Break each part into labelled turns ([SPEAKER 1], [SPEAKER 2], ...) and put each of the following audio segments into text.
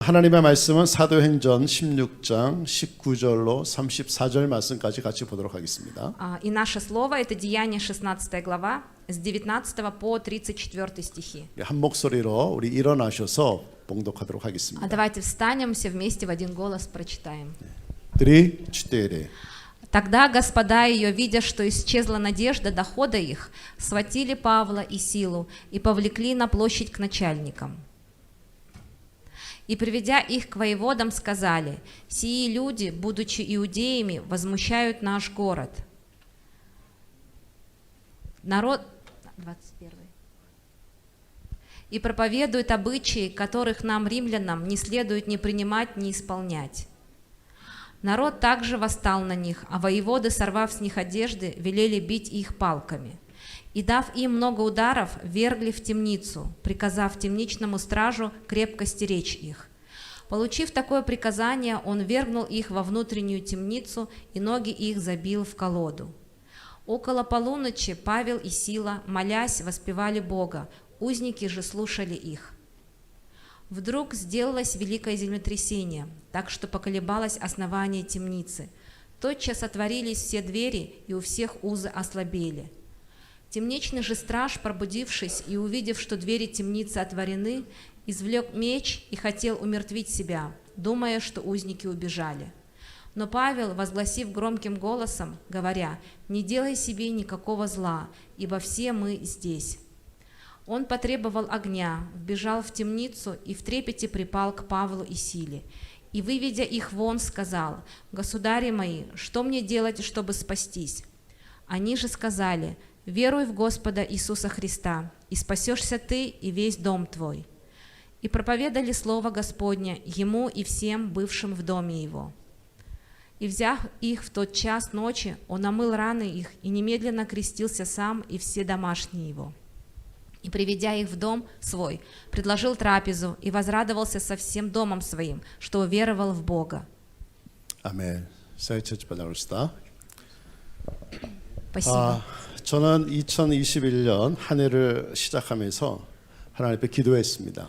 [SPEAKER 1] 하나님의 말씀은 사도행전 16장 19절로 34절 말씀까지 같이 보도록 하겠습니다.
[SPEAKER 2] И наше слово это Деяния 16 глава с 19 по 34 стихи.
[SPEAKER 1] 한 목소리로 우리 일어나셔서 봉독하도록 하겠습니다.
[SPEAKER 2] Давайте встанем все вместе в один голос прочитаем.
[SPEAKER 1] 3, 4.
[SPEAKER 2] Тогда господа ее, видя, что исчезла надежда дохода их, схватили Павла и Силу и повлекли на площадь к начальникам. И, приведя их к воеводам, сказали: «Сии люди, будучи иудеями, возмущают наш город». Народ... 21. «И проповедуют обычаи, которых нам, римлянам, не следует ни принимать, ни исполнять». Народ также восстал на них, а воеводы, сорвав с них одежды, велели бить их палками. И, дав им много ударов, вергли в темницу, приказав темничному стражу крепко стеречь их. Получив такое приказание, он вергнул их во внутреннюю темницу и ноги их забил в колоду. Около полуночи Павел и Сила, молясь, воспевали Бога, узники же слушали их. Вдруг сделалось великое землетрясение, так что поколебалось основание темницы. Тотчас отворились все двери, и у всех узы ослабели. Темничный же страж, пробудившись и увидев, что двери темницы отворены, извлек меч и хотел умертвить себя, думая, что узники убежали. Но Павел, возгласив громким голосом, говоря: «Не делай себе никакого зла, ибо все мы здесь». Он потребовал огня, вбежал в темницу и в трепете припал к Павлу и Силе. И, выведя их вон, сказал: «Государи мои, что мне делать, чтобы спастись?» Они же сказали: «Веруй в Господа Иисуса Христа, и спасешься ты и весь дом твой». И проповедали слово Господне ему и всем, бывшим в доме его. И, взяв их в тот час ночи, он омыл раны их и немедленно крестился сам и все домашние его. И, приведя их в дом свой, предложил трапезу и возрадовался со всем домом своим, что уверовал в Бога.
[SPEAKER 1] 아멘. 사회처치 받아올시다.
[SPEAKER 2] Спасибо.
[SPEAKER 1] 저는 2021년 한 해를 시작하면서 하나님 앞에 기도했습니다.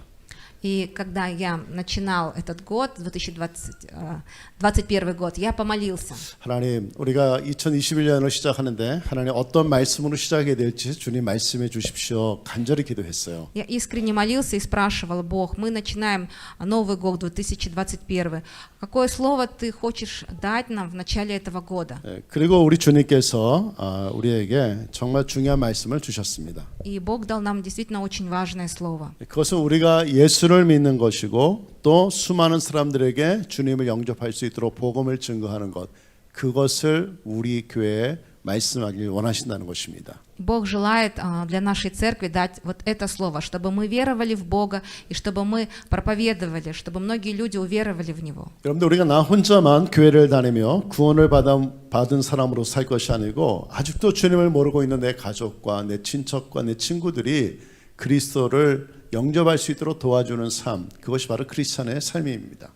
[SPEAKER 2] И когда я начинал этот год, 2021 год, я помолился.
[SPEAKER 1] 하나님, 우리가 2021년을 시작하는데 하나님 어떤 말씀으로 시작해야 될지 주님 말씀해 주십시오. 간절히 기도했어요.
[SPEAKER 2] Я искренне молился и спрашивал: Бог, мы начинаем Новый год 2021. Какое слово ты хочешь дать нам в начале этого года?
[SPEAKER 1] 그리고 우리 주님께서 우리에게 정말 중요한 말씀을 주셨습니다.
[SPEAKER 2] И Бог дал нам действительно очень важное слово.
[SPEAKER 1] 그것은 우리가 예수를 믿는 것이고 또 수많은 사람들에게 주님을 영접할 수 있도록 복음을 증거하는 것, 그것을 우리 교회에 말씀하길 원하신다는 것입니다.
[SPEAKER 2] Бог желает для нашей церкви дать вот это слово, чтобы мы веровали в Бога и чтобы мы проповедовали, чтобы многие люди уверовали в Него.
[SPEAKER 1] 여러분들, 우리가 나 혼자만 교회를 다니며 구원을 받은 사람으로 살 것이 아니고 아직도 주님을 모르고 있는 내 가족과 내 친척과 내 친구들이 그리스도를 영접할 수 있도록 도와주는 삶, 그것이 바로 크리스찬의 삶입니다.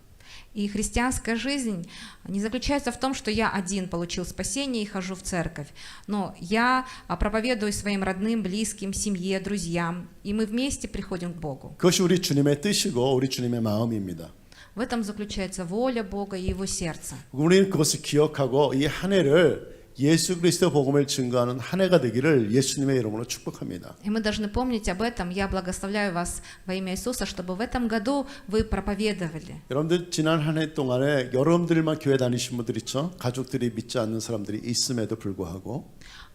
[SPEAKER 2] И христианская жизнь не заключается в том, что я один получил спасение и хожу в церковь, но я проповедую своим родным, близким, семье, друзьям, и мы вместе приходим к Богу.
[SPEAKER 1] 그것이 우리 주님의 뜻이고 우리 주님의 마음입니다.
[SPEAKER 2] В этом заключается воля Бога и Его сердце.
[SPEAKER 1] 우리는 그것을 기억하고 이 한 해를 예수 그리스도 복음을 증거하는 한 해가 되기를 예수님의 이름으로 축복합니다.
[SPEAKER 2] И мы должны помнить об этом. Я благословляю вас во имя Иисуса, чтобы в этом году вы проповедовали.
[SPEAKER 1] 여러분들 지난 한 해 동안에 여러분들만 교회 다니신 분들 있죠? 가족들이 믿지 않는 사람들이 있음에도 불구하고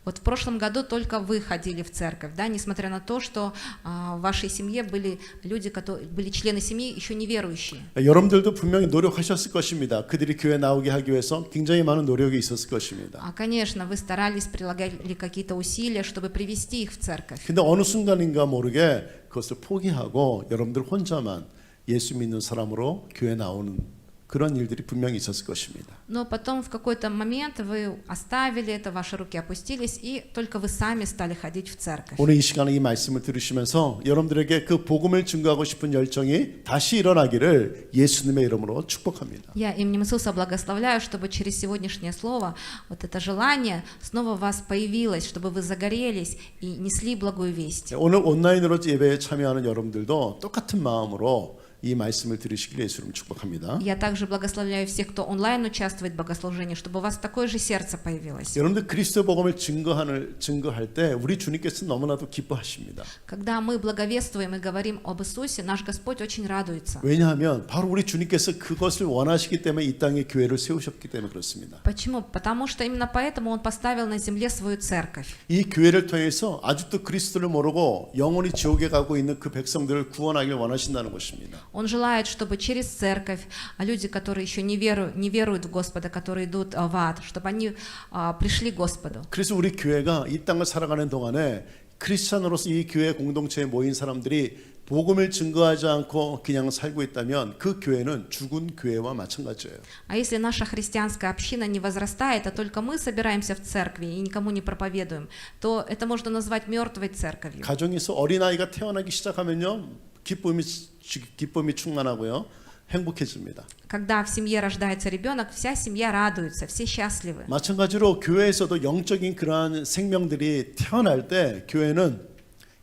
[SPEAKER 2] Вот в прошлом году только вы ходили в церковь, да, несмотря на то, что в вашей семье были люди, которые были члены семьи еще неверующие.
[SPEAKER 1] 여러분들도 분명히 노력하셨을 것입니다. 그들이 교회 나오게 하기 위해서 굉장히 많은 노력이 있었을 것입니다.
[SPEAKER 2] Конечно, вы старались, прилагали какие-то усилия, чтобы привести их в церковь.
[SPEAKER 1] 근데 어느 순간인가 모르게 그것을 포기하고 여러분들 혼자만 예수 믿는 사람으로 교회 나오는 그런 일들이 분명히 있었을 것입니다.
[SPEAKER 2] Но потом в какой-то момент вы оставили это, ваши руки опустились, и только вы сами стали ходить в церковь.
[SPEAKER 1] 오늘 이 시간에 이 말씀을 들으시면서 여러분들에게 그 복음을 증거하고 싶은 열정이 다시 일어나기를 예수님의 이름으로 축복합니다.
[SPEAKER 2] Я именем Иисуса благословляю, чтобы через сегодняшнее слово вот это желание снова у вас появилось, чтобы вы загорелись и несли благую весть.
[SPEAKER 1] 오늘 온라인으로 예배에 참여하는 여러분들도 똑같은 마음으로 이 말씀을 들으시길 예수님 축복합니다.
[SPEAKER 2] Я также благословляю всех, кто онлайн участвует в богослужении, чтобы у вас такое же сердце появилось.
[SPEAKER 1] 여러분들 그리스도 복음을 증거할 때 우리 주님께서 너무나도 기뻐하십니다.
[SPEAKER 2] Когда мы благовествуем и говорим об Иисусе, наш Господь очень радуется.
[SPEAKER 1] 왜냐하면 바로 우리 주님께서 그것을 원하시기 때문에 이 땅에 교회를 세우셨기 때문에 그렇습니다.
[SPEAKER 2] Почему? Потому что именно поэтому Он поставил на земле свою церковь.
[SPEAKER 1] 이 교회를 통해서 아직도 그리스도를 모르고 영원히 지옥에 가고 있는 그 백성들을 구원하길 원하신다는 것입니다.
[SPEAKER 2] Он желает, чтобы через церковь люди, которые еще не веруют в Господа, которые идут в ад, чтобы они пришли к Господу.
[SPEAKER 1] 그래서 우리 교회가 이 땅을 살아가는 동안에 크리스찬으로서 이 교회 공동체에 모인 사람들이 복음을 증거하지 않고 그냥 살고 있다면 그 교회는 죽은 교회와 마찬가지예요.
[SPEAKER 2] А если наша христианская община не возрастает, а только мы собираемся в церкви и никому не проповедуем, то это можно назвать мертвой церковью.
[SPEAKER 1] 가정에서 어린아이가 태어나기 시작하면요, 기쁨이 충만하고요, 행복해집니다.
[SPEAKER 2] Когда в семье рождается ребенок, вся семья радуется, все счастливы.
[SPEAKER 1] 마찬가지로 교회에서도 영적인 그러한 생명들이 태어날 때 교회는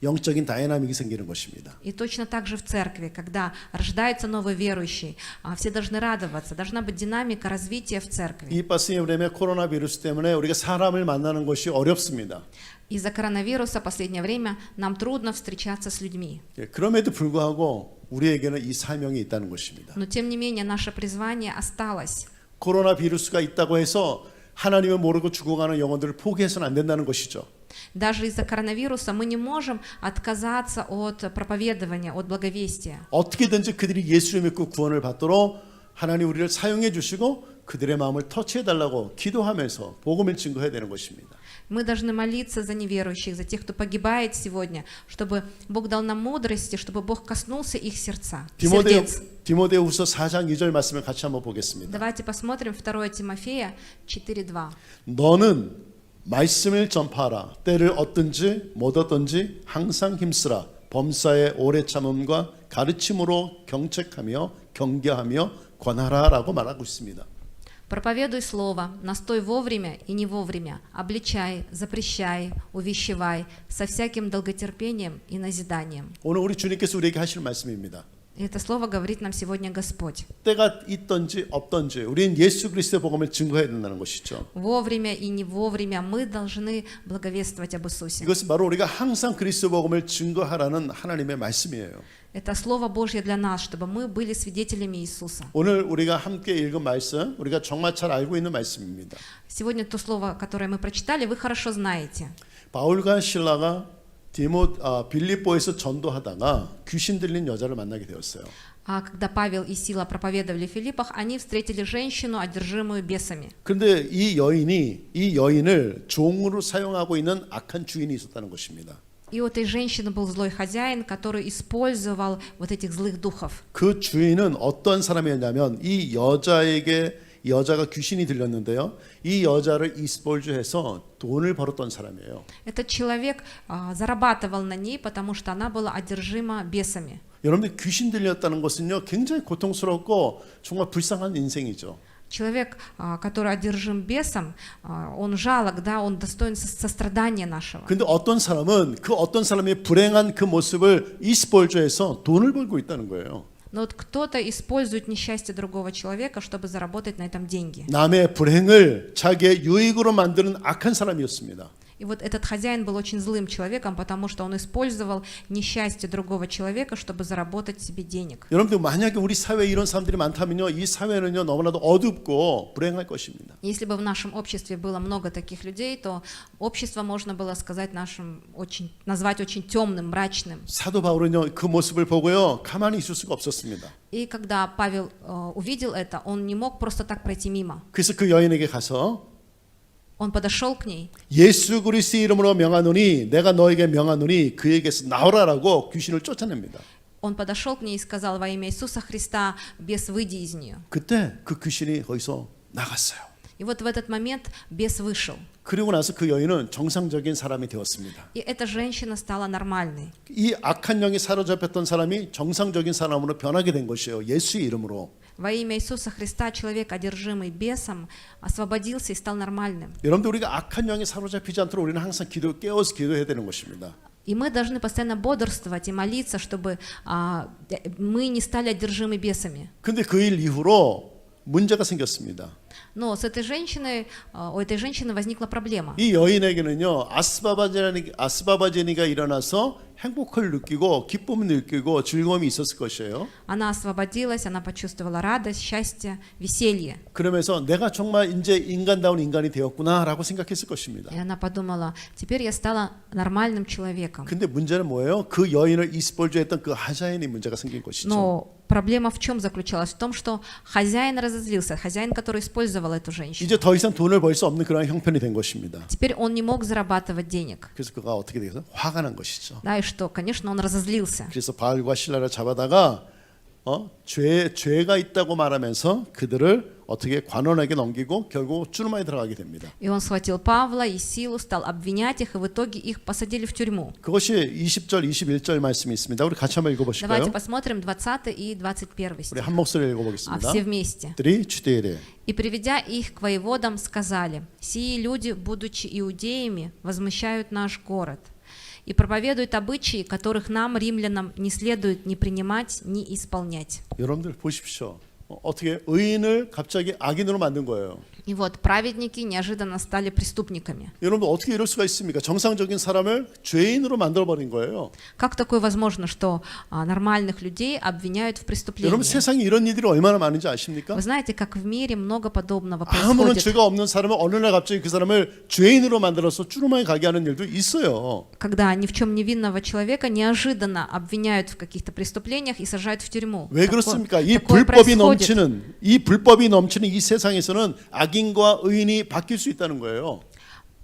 [SPEAKER 1] 영적인 다이나믹이 생기는 것입니다.
[SPEAKER 2] И точно так же в церкви, когда рождается новый верующий, все должны радоваться, должна быть динамика развития в церкви.
[SPEAKER 1] 이 빠스의 время 코로나 비루스 때문에 우리가 사람을 만나는 것이 어렵습니다.
[SPEAKER 2] Из-за коронавируса в последнее время нам трудно встречаться с людьми.
[SPEAKER 1] 그럼에도 불구하고 우리에게는 이 사명이 있다는 것입니다.
[SPEAKER 2] Но тем не менее наше призвание осталось.
[SPEAKER 1] 코로나 비루스가 있다고 해서 하나님을 모르고 죽어가는 영혼들을 포기해서는 안 된다는 것이죠.
[SPEAKER 2] Даже из-за коронавируса мы не можем отказаться от проповедования, от благовестия.
[SPEAKER 1] 어떻게든지 그들이 예수를 믿고 구원을 받도록 하나님 우리를 사용해 주시고 그들의 마음을 터치해 달라고 기도하면서 복음을 증거해야 되는 것입니다.
[SPEAKER 2] Мы должны молиться за неверующих, за тех, кто погибает сегодня, чтобы Бог дал нам мудрости, чтобы Бог коснулся их сердец.
[SPEAKER 1] 디모데후서 4장 2절 말씀을 같이 한번 보겠습니다.
[SPEAKER 2] Давайте посмотрим 2 Тимофея 4:2.
[SPEAKER 1] 너는 말씀을 전파하라. 때를 얻든지 못 얻든지 항상 힘쓰라. 범사의 오래 참음과 가르침으로 경책하며 경계하며 권하라라고 말하고 있습니다.
[SPEAKER 2] Проповедуй слово, настой вовремя и не вовремя, обличай, запрещай, увещевай, со всяким долготерпением и назиданием.
[SPEAKER 1] 오늘 우리 주님께서 우리에게 하실 말씀입니다.
[SPEAKER 2] И это слово говорит нам сегодня Господь.
[SPEAKER 1] 때가 있든지 없든지 우리는 예수 그리스도의 복음을 증거해야 된다는 것이죠.
[SPEAKER 2] Вовремя и не вовремя мы должны благовествовать об Иисусе.
[SPEAKER 1] 이것은 바로 우리가 항상 그리스도 복음을 증거하라는 하나님의 말씀이에요.
[SPEAKER 2] Это Слово Божье для нас, чтобы мы были свидетелями Иисуса.
[SPEAKER 1] 오늘 우리가 함께 읽은 말씀, 우리가 정말 잘 알고 있는 말씀입니다.
[SPEAKER 2] Сегодня то слово, которое мы прочитали, вы хорошо знаете.
[SPEAKER 1] 바울과 실라가 빌립보에서 전도하다가 귀신 들린 여자를 만나게 되었어요.
[SPEAKER 2] А когда Павел и Сила проповедовали в Филиппах, они встретили женщину, одержимую бесами.
[SPEAKER 1] 그런데 이 여인을 종으로 사용하고 있는 악한 주인이 있었다는 것입니다.
[SPEAKER 2] И у этой женщины был злой хозяин, который использовал вот этих злых духов.
[SPEAKER 1] 그 주인은 어떤 사람이었냐면 이 여자가 귀신이 들렸는데요. 이 여자를 이스폴주해서 돈을 벌었던 사람이에요.
[SPEAKER 2] Этот человек зарабатывал на ней, потому что она была одержима бесами.
[SPEAKER 1] 여러분들 귀신 들렸다는 것은요, 굉장히 고통스럽고 정말 불쌍한 인생이죠.
[SPEAKER 2] Человек, который одержим бесом, он жалок, да, он достоин сострадания нашего.
[SPEAKER 1] 근데 어떤 사람의 불행한 그 모습을 이스폴주해서 돈을 벌고 있다는 거예요.
[SPEAKER 2] Но вот кто-то использует несчастье другого человека, чтобы заработать на этом деньги.
[SPEAKER 1] 남의 불행을 자기의 유익으로 만드는 악한 사람이었습니다.
[SPEAKER 2] И вот этот хозяин был очень злым человеком, потому что он использовал несчастье другого человека, чтобы заработать себе денег.
[SPEAKER 1] 여러분들 만약에 우리 사회에 이런 사람들이 많다면요, 이 사회는요 너무나도 어둡고 불행할 것입니다.
[SPEAKER 2] Если бы в нашем обществе было много таких людей, то общество можно было сказать назвать очень темным, мрачным.
[SPEAKER 1] 사도 바울은요 그 모습을 보고요 가만히 있을 수가 없었습니다.
[SPEAKER 2] И когда Павел увидел это, он не мог просто так пройти мимо.
[SPEAKER 1] 그래서 그 여인에게 가서
[SPEAKER 2] Он подошел к ней.
[SPEAKER 1] 예수 그리스도의 이름으로 명하노니 내가 너에게 명하노니 그에게서 나오라라고 귀신을 쫓아냅니다.
[SPEAKER 2] Он подошел к ней и сказал: во имя Иисуса Христа, бес, выйди из нее.
[SPEAKER 1] 그때 그 귀신이 거기서 나갔어요.
[SPEAKER 2] И вот в этот момент бес вышел.
[SPEAKER 1] 그리고 나서 그 여인은 정상적인 사람이 되었습니다.
[SPEAKER 2] И эта женщина стала нормальной.
[SPEAKER 1] 이 악한 영이 사로잡혔던 사람이 정상적인 사람으로 변하게 된 것이에요. 예수의 이름으로.
[SPEAKER 2] Во имя Иисуса Христа человек, одержимый бесом, освободился и стал нормальным.
[SPEAKER 1] 여러분들 우리가 악한 영이 사로잡히지 않도록 우리는 항상 깨어서 기도해야 되는 것입니다.
[SPEAKER 2] И мы должны постоянно бодрствовать и молиться, чтобы мы не стали одержимы бесами.
[SPEAKER 1] 근데 그 일 이후로 문제가 생겼습니다.
[SPEAKER 2] Но с этой женщиной, у этой женщины возникла проблема.
[SPEAKER 1] 이 여인에게는요 아스바바제니가 일어나서 행복을 느끼고 기쁨을 느끼고 즐거움이 있었을 것이에요.
[SPEAKER 2] Она освободилась, она почувствовала радость, счастье, веселье.
[SPEAKER 1] 그러면서 내가 정말 이제 인간다운 인간이 되었구나라고 생각했을 것입니다.
[SPEAKER 2] И она подумала, теперь я стала нормальным человеком.
[SPEAKER 1] 근데 문제는 뭐예요? 그 여인을 이스볼주했던 그 하자인이 문제가 생긴 것이죠.
[SPEAKER 2] Но проблема в чем заключалась? В том, что хозяин разозлился, хозяин, который использовал эту женщину.
[SPEAKER 1] 이제 더 이상 돈을 벌 수 없는 그런 형편이 된 것입니다.
[SPEAKER 2] Теперь он не мог зарабатывать денег.
[SPEAKER 1] 그래서 그가 어떻게 되겠어요? 화가 난 것이죠.
[SPEAKER 2] Да, и что? Конечно, он разозлился.
[SPEAKER 1] 그래서 바알과 신라를 잡아다가 죄가 있다고 말하면서 그들을 어떻게 관원에게 넘기고 결국 쭈르마에 들어가게 됩니다.
[SPEAKER 2] И он схватил Павла и Силу, стал обвинять их, и в итоге их посадили в тюрьму.
[SPEAKER 1] 그것이 20절, 21절 말씀이 있습니다. 우리 같이 한번 읽어보실까요?
[SPEAKER 2] Давайте посмотрим 20 и 21
[SPEAKER 1] 우리
[SPEAKER 2] стих.
[SPEAKER 1] 한 목소리 읽어보겠습니다.
[SPEAKER 2] Все вместе.
[SPEAKER 1] 3, 4.
[SPEAKER 2] «И, приведя их к воеводам, сказали, сии люди, будучи иудеями, возмущают наш город и проповедуют обычаи, которых нам, римлянам, не следует ни принимать, ни исполнять».
[SPEAKER 1] 여러분들 보십시오. 어떻게 의인을 갑자기 악인으로 만든 거예요.
[SPEAKER 2] И вот праведники неожиданно стали преступниками.
[SPEAKER 1] 여러분 어떻게 이럴 수가 있습니까? 정상적인 사람을 죄인으로 만들어 버린 거예요.
[SPEAKER 2] Как такое возможно, что нормальных людей обвиняют в преступлении?
[SPEAKER 1] 여러분 세상에 이런 일들이 얼마나 많은지 아십니까?
[SPEAKER 2] Вы знаете, как в мире много подобного
[SPEAKER 1] 아무런
[SPEAKER 2] происходит.
[SPEAKER 1] 죄가 없는 사람은 어느 날 갑자기 그 사람을 죄인으로 만들어서 쭈루마에 가게 하는 일도 있어요.
[SPEAKER 2] Когда ни в чем невинного человека неожиданно обвиняют в каких-то преступлениях и сажают в тюрьму.
[SPEAKER 1] 왜 그렇습니까? 이
[SPEAKER 2] такое
[SPEAKER 1] 불법이
[SPEAKER 2] происходит.
[SPEAKER 1] 넘치는 이 세상에서는 악인과 의인이 바뀔 수 있다는 거예요.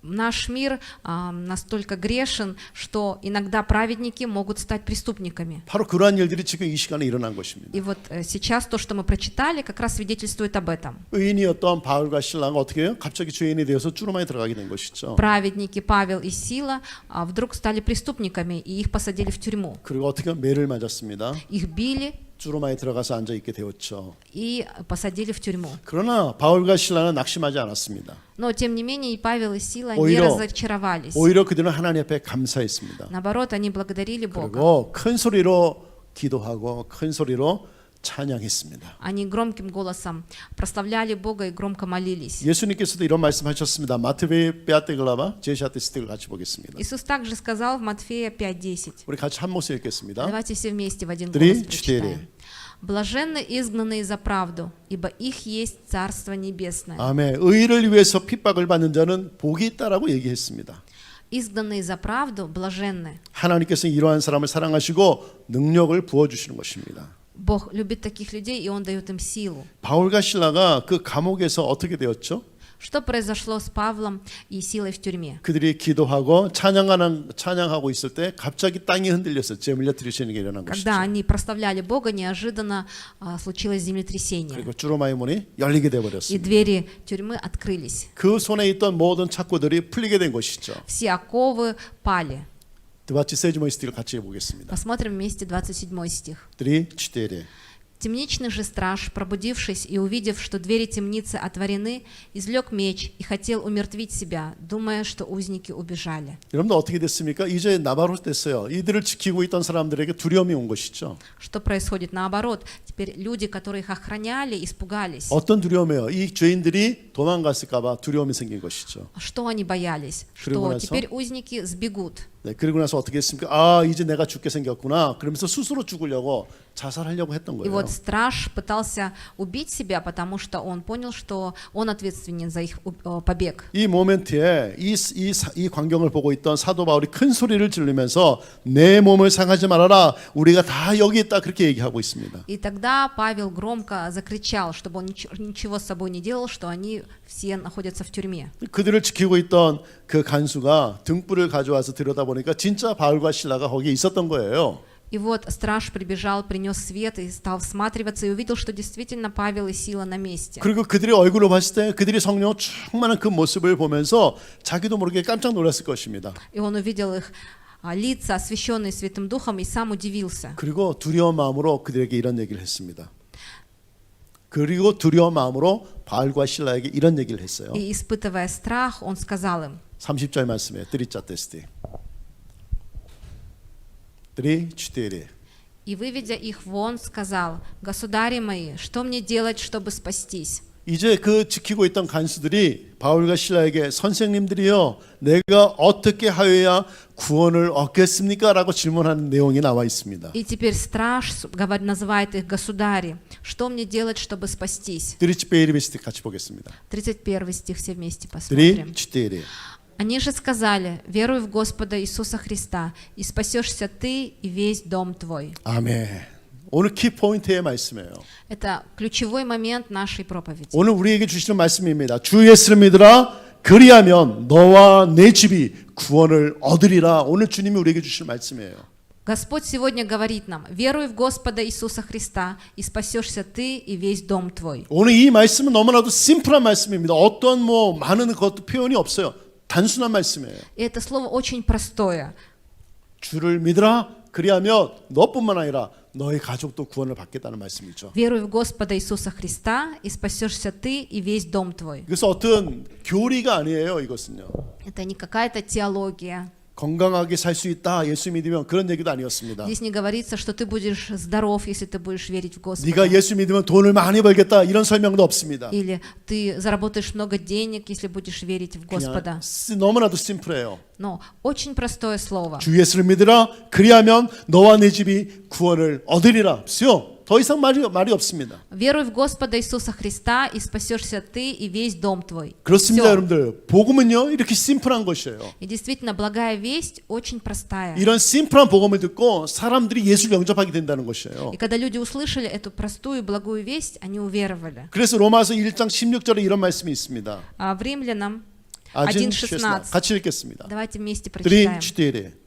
[SPEAKER 2] Наш мир настолько грешен, что иногда праведники могут стать преступниками.
[SPEAKER 1] 바로 그러한 일들이 지금 이 시간에 일어난 것입니다.
[SPEAKER 2] И вот сейчас то, что мы прочитали, как раз свидетельствует об этом.
[SPEAKER 1] 의인이었던 바울과 신라가 어떻게 해요? 갑자기 죄인이 되어서 쭈루마에 들어가게 된 것이죠.
[SPEAKER 2] Праведники Павел и Сила вдруг стали преступниками, и их посадили в тюрьму.
[SPEAKER 1] 그리고 어떻게 매를 맞았습니다.
[SPEAKER 2] Их били
[SPEAKER 1] 쭈루마에 들어가서 앉아 있게 되었죠.
[SPEAKER 2] и посадили в тюрьму.
[SPEAKER 1] 그러나 바울과 신라는 낙심하지 않았습니다.
[SPEAKER 2] Но, тем не менее, и Павел, и Сила не
[SPEAKER 1] 오히려
[SPEAKER 2] разочаровались.
[SPEAKER 1] 그들은 하나님 앞에 감사했습니다.
[SPEAKER 2] Наоборот, они благодарили Бога.
[SPEAKER 1] 그리고 큰 소리로 기도하고 큰 소리로 찬양했습니다.
[SPEAKER 2] Они громким голосом прославляли Бога и громко молились.
[SPEAKER 1] 예수님께서도 이런 말씀하셨습니다. 마태복음 5글라바 제시아테스트를 같이 보겠습니다.
[SPEAKER 2] Иисус также сказал в Матфея 5:10.
[SPEAKER 1] 우리 같이 한 목소리 읽겠습니다.
[SPEAKER 2] Давайте все вместе в один
[SPEAKER 1] 3,
[SPEAKER 2] голос
[SPEAKER 1] 4.
[SPEAKER 2] прочитаем. Блаженны изгнанные за правду, ибо их есть Царство Небесное.
[SPEAKER 1] 아멘. 의를 위해서 핍박을 받는 자는 복이 있다라고 얘기했습니다.
[SPEAKER 2] Изгнанные за правду, блаженны.
[SPEAKER 1] 하나님께서 이러한 사람을 사랑하시고 능력을 부어 주시는 것입니다.
[SPEAKER 2] Бог любит таких людей, и Он дает им силу.
[SPEAKER 1] 바울과 신라가 그 감옥에서 어떻게 되었죠?
[SPEAKER 2] Что произошло с Павлом и Силой в тюрьме?
[SPEAKER 1] 그들이 기도하고 찬양하고 있을 때 갑자기 땅이 흔들렸어요. 제물려 드리시는 게 일어난 것이죠.
[SPEAKER 2] Когда они прославляли Бога, неожиданно случилось землетрясение,
[SPEAKER 1] 그리고 주로마의 문이 열리게 돼
[SPEAKER 2] и
[SPEAKER 1] 버렸습니다.
[SPEAKER 2] двери тюрьмы открылись.
[SPEAKER 1] 그 손에 있던 모든 착고들이 풀리게 된 것이죠.
[SPEAKER 2] Все оковы пали.
[SPEAKER 1] 드바치 세즈모이 스틱을 같이 해보겠습니다.
[SPEAKER 2] Посмотрим вместе 27 стих.
[SPEAKER 1] 3, 4.
[SPEAKER 2] Темничный же страж, пробудившись и увидев, что двери темницы отворены, извлек меч и хотел умертвить себя, думая, что узники убежали.
[SPEAKER 1] 여러분들 어떻게 됐습니까? 이제 나바로 됐어요. 이들을 지키고 있던 사람들에게 두려움이 온 것이죠.
[SPEAKER 2] Что происходит? Наоборот, теперь люди, которые их охраняли, испугались.
[SPEAKER 1] 어떤 두려움이에요? 이 죄인들이 도망갔을까 봐 두려움이 생긴 것이죠.
[SPEAKER 2] Что они боялись?
[SPEAKER 1] 그리고
[SPEAKER 2] Что
[SPEAKER 1] 나서?
[SPEAKER 2] теперь узники сбегут.
[SPEAKER 1] 네, 그리고 나서 어떻게 했습니까? 아, 이제 내가 죽게 생겼구나. 그러면서 스스로 죽으려고 자살하려고 했던
[SPEAKER 2] И
[SPEAKER 1] 거예요.
[SPEAKER 2] вот страж пытался убить себя, потому что он понял, что он ответственен за их побег.
[SPEAKER 1] 이 모멘트에 이 광경을 보고 있던 사도 바울이 큰 소리를 지르면서 내 몸을 상하지 말아라. 우리가 다 여기 있다. 그렇게 얘기하고 있습니다.
[SPEAKER 2] И тогда Павел громко закричал, чтобы он ничего с собой не делал, что они все находятся в тюрьме.
[SPEAKER 1] 그들을 지키고 있던 그 간수가 등불을 가져와서 들여다보니까 진짜 바울과 실라가 거기에 있었던 거예요.
[SPEAKER 2] И вот страж прибежал, принес свет и стал всматриваться и увидел, что действительно Павел и Сила на месте.
[SPEAKER 1] 그리고 그들의 얼굴을 봤을 때 그들이 성령 충만한 그 모습을 보면서 자기도 모르게 깜짝 놀랐을 것입니다.
[SPEAKER 2] И он увидел их лица, освященные Святым Духом, и сам удивился.
[SPEAKER 1] 그리고 두려운 마음으로 그들에게 이런 얘기를 했습니다. 그리고 두려운 마음으로 바울과 실라에게 이런 얘기를 했어요.
[SPEAKER 2] И испытывая страх, он сказал им,
[SPEAKER 1] 30절 말씀에 드리짜 테스트. 3, 4.
[SPEAKER 2] И, выведя их вон, сказал: «Государи мои, что мне делать, чтобы спастись?»
[SPEAKER 1] 이제 그 지키고 있던 간수들이 바울과 실라에게 선생님들이요, 내가 어떻게 하여야 구원을 얻겠습니까? 라고 질문하는 내용이 나와 있습니다.
[SPEAKER 2] И теперь страж называет их государи. «Что мне делать, чтобы спастись?»
[SPEAKER 1] 31 같이 보겠습니다.
[SPEAKER 2] 31 стих все вместе
[SPEAKER 1] 3,
[SPEAKER 2] посмотрим.
[SPEAKER 1] 4.
[SPEAKER 2] Они же сказали: «Веруй в Господа Иисуса Христа, и спасешься ты и весь дом твой».
[SPEAKER 1] 아멘. 오늘 키포인트의 말씀이에요.
[SPEAKER 2] Это ключевой момент нашей проповеди.
[SPEAKER 1] 오늘 우리에게 주시는 말씀입니다. 주 예수를 믿으라. 그리하면 너와 내 집이 구원을 얻으리라. 오늘 주님이 우리에게 주시는 말씀이에요.
[SPEAKER 2] Господь сегодня говорит нам: «Веруй в Господа Иисуса Христа, и спасешься ты и весь дом твой».
[SPEAKER 1] 오늘 이 말씀은 너무나도 심플한 말씀입니다. 어떤 많은 것도 표현이 없어요. 단순한 말씀이에요.
[SPEAKER 2] И это слово очень простое.
[SPEAKER 1] 주를 믿으라. 그리하면 너뿐만 아니라 너의 가족도 구원을 받겠다는 말씀이죠.
[SPEAKER 2] «Веруй в Господа Иисуса Христа, и спасешься ты и весь дом твой».
[SPEAKER 1] 그래서 어떤 교리가 아니에요. 이것은요.
[SPEAKER 2] Это не какая-то теология.
[SPEAKER 1] 건강하게 살 수 있다. 예수 믿으면 그런 얘기도 아니었습니다.
[SPEAKER 2] Здесь не говорится, что ты будешь здоров, если ты будешь верить в Господа.
[SPEAKER 1] 네가 예수 믿으면 돈을 많이 벌겠다. 이런 설명도 없습니다.
[SPEAKER 2] Или ты заработаешь много денег, если будешь верить в Господа.
[SPEAKER 1] 그냥 너무나도 심플해요.
[SPEAKER 2] Но очень простое слово.
[SPEAKER 1] 주 예수를 믿으라. 그리하면 너와 내 집이 구원을 얻으리라. все. 더 이상 말이 없습니다.
[SPEAKER 2] «Веруй в Господа Иисуса Христа, и спасешься ты и весь дом твой».
[SPEAKER 1] 그렇습니다,
[SPEAKER 2] Всё.
[SPEAKER 1] 여러분들. 복음은요 이렇게 심플한 것이에요.
[SPEAKER 2] И действительно, благая весть очень простая.
[SPEAKER 1] 이런 심플한 복음을 듣고 사람들이 예수를 영접하게 된다는 것이에요.
[SPEAKER 2] И когда люди услышали эту простую и благую весть, они уверовали.
[SPEAKER 1] 그래서 로마서 1장 16절에 이런 말씀이 있습니다.
[SPEAKER 2] В Римлянам
[SPEAKER 1] 1:16 같이 읽겠습니다.
[SPEAKER 2] давайте вместе
[SPEAKER 1] 3,
[SPEAKER 2] прочитаем.
[SPEAKER 1] 4.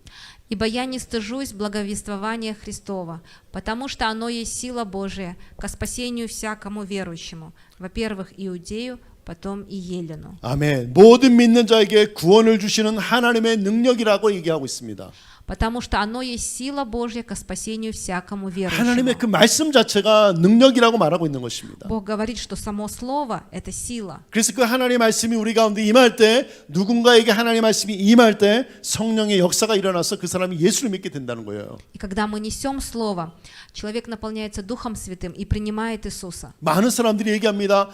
[SPEAKER 2] «Ибо я не стыжусь благовествования Христова, потому что оно есть сила Божия ко спасению всякому верующему, во-первых, иудею, потом и елену».
[SPEAKER 1] 아멘. 모든 믿는 자에게 구원을 주시는 하나님의 능력이라고 얘기하고 있습니다.
[SPEAKER 2] Потому что оно есть сила Божья ко спасению всякому
[SPEAKER 1] 하나님의
[SPEAKER 2] верующему.
[SPEAKER 1] 그 말씀 자체가 능력이라고 말하고 있는 것입니다.
[SPEAKER 2] Бог говорит, что само слово – это сила.
[SPEAKER 1] 그래서 그 하나님의 말씀이 우리 가운데 임할 때, 누군가에게 하나님의 말씀이 임할 때 성령의 역사가 일어나서 그 사람이 예수를 믿게 된다는 거예요.
[SPEAKER 2] И когда мы несем слово, человек наполняется Духом Святым и принимает Иисуса.
[SPEAKER 1] 많은 사람들이 얘기합니다.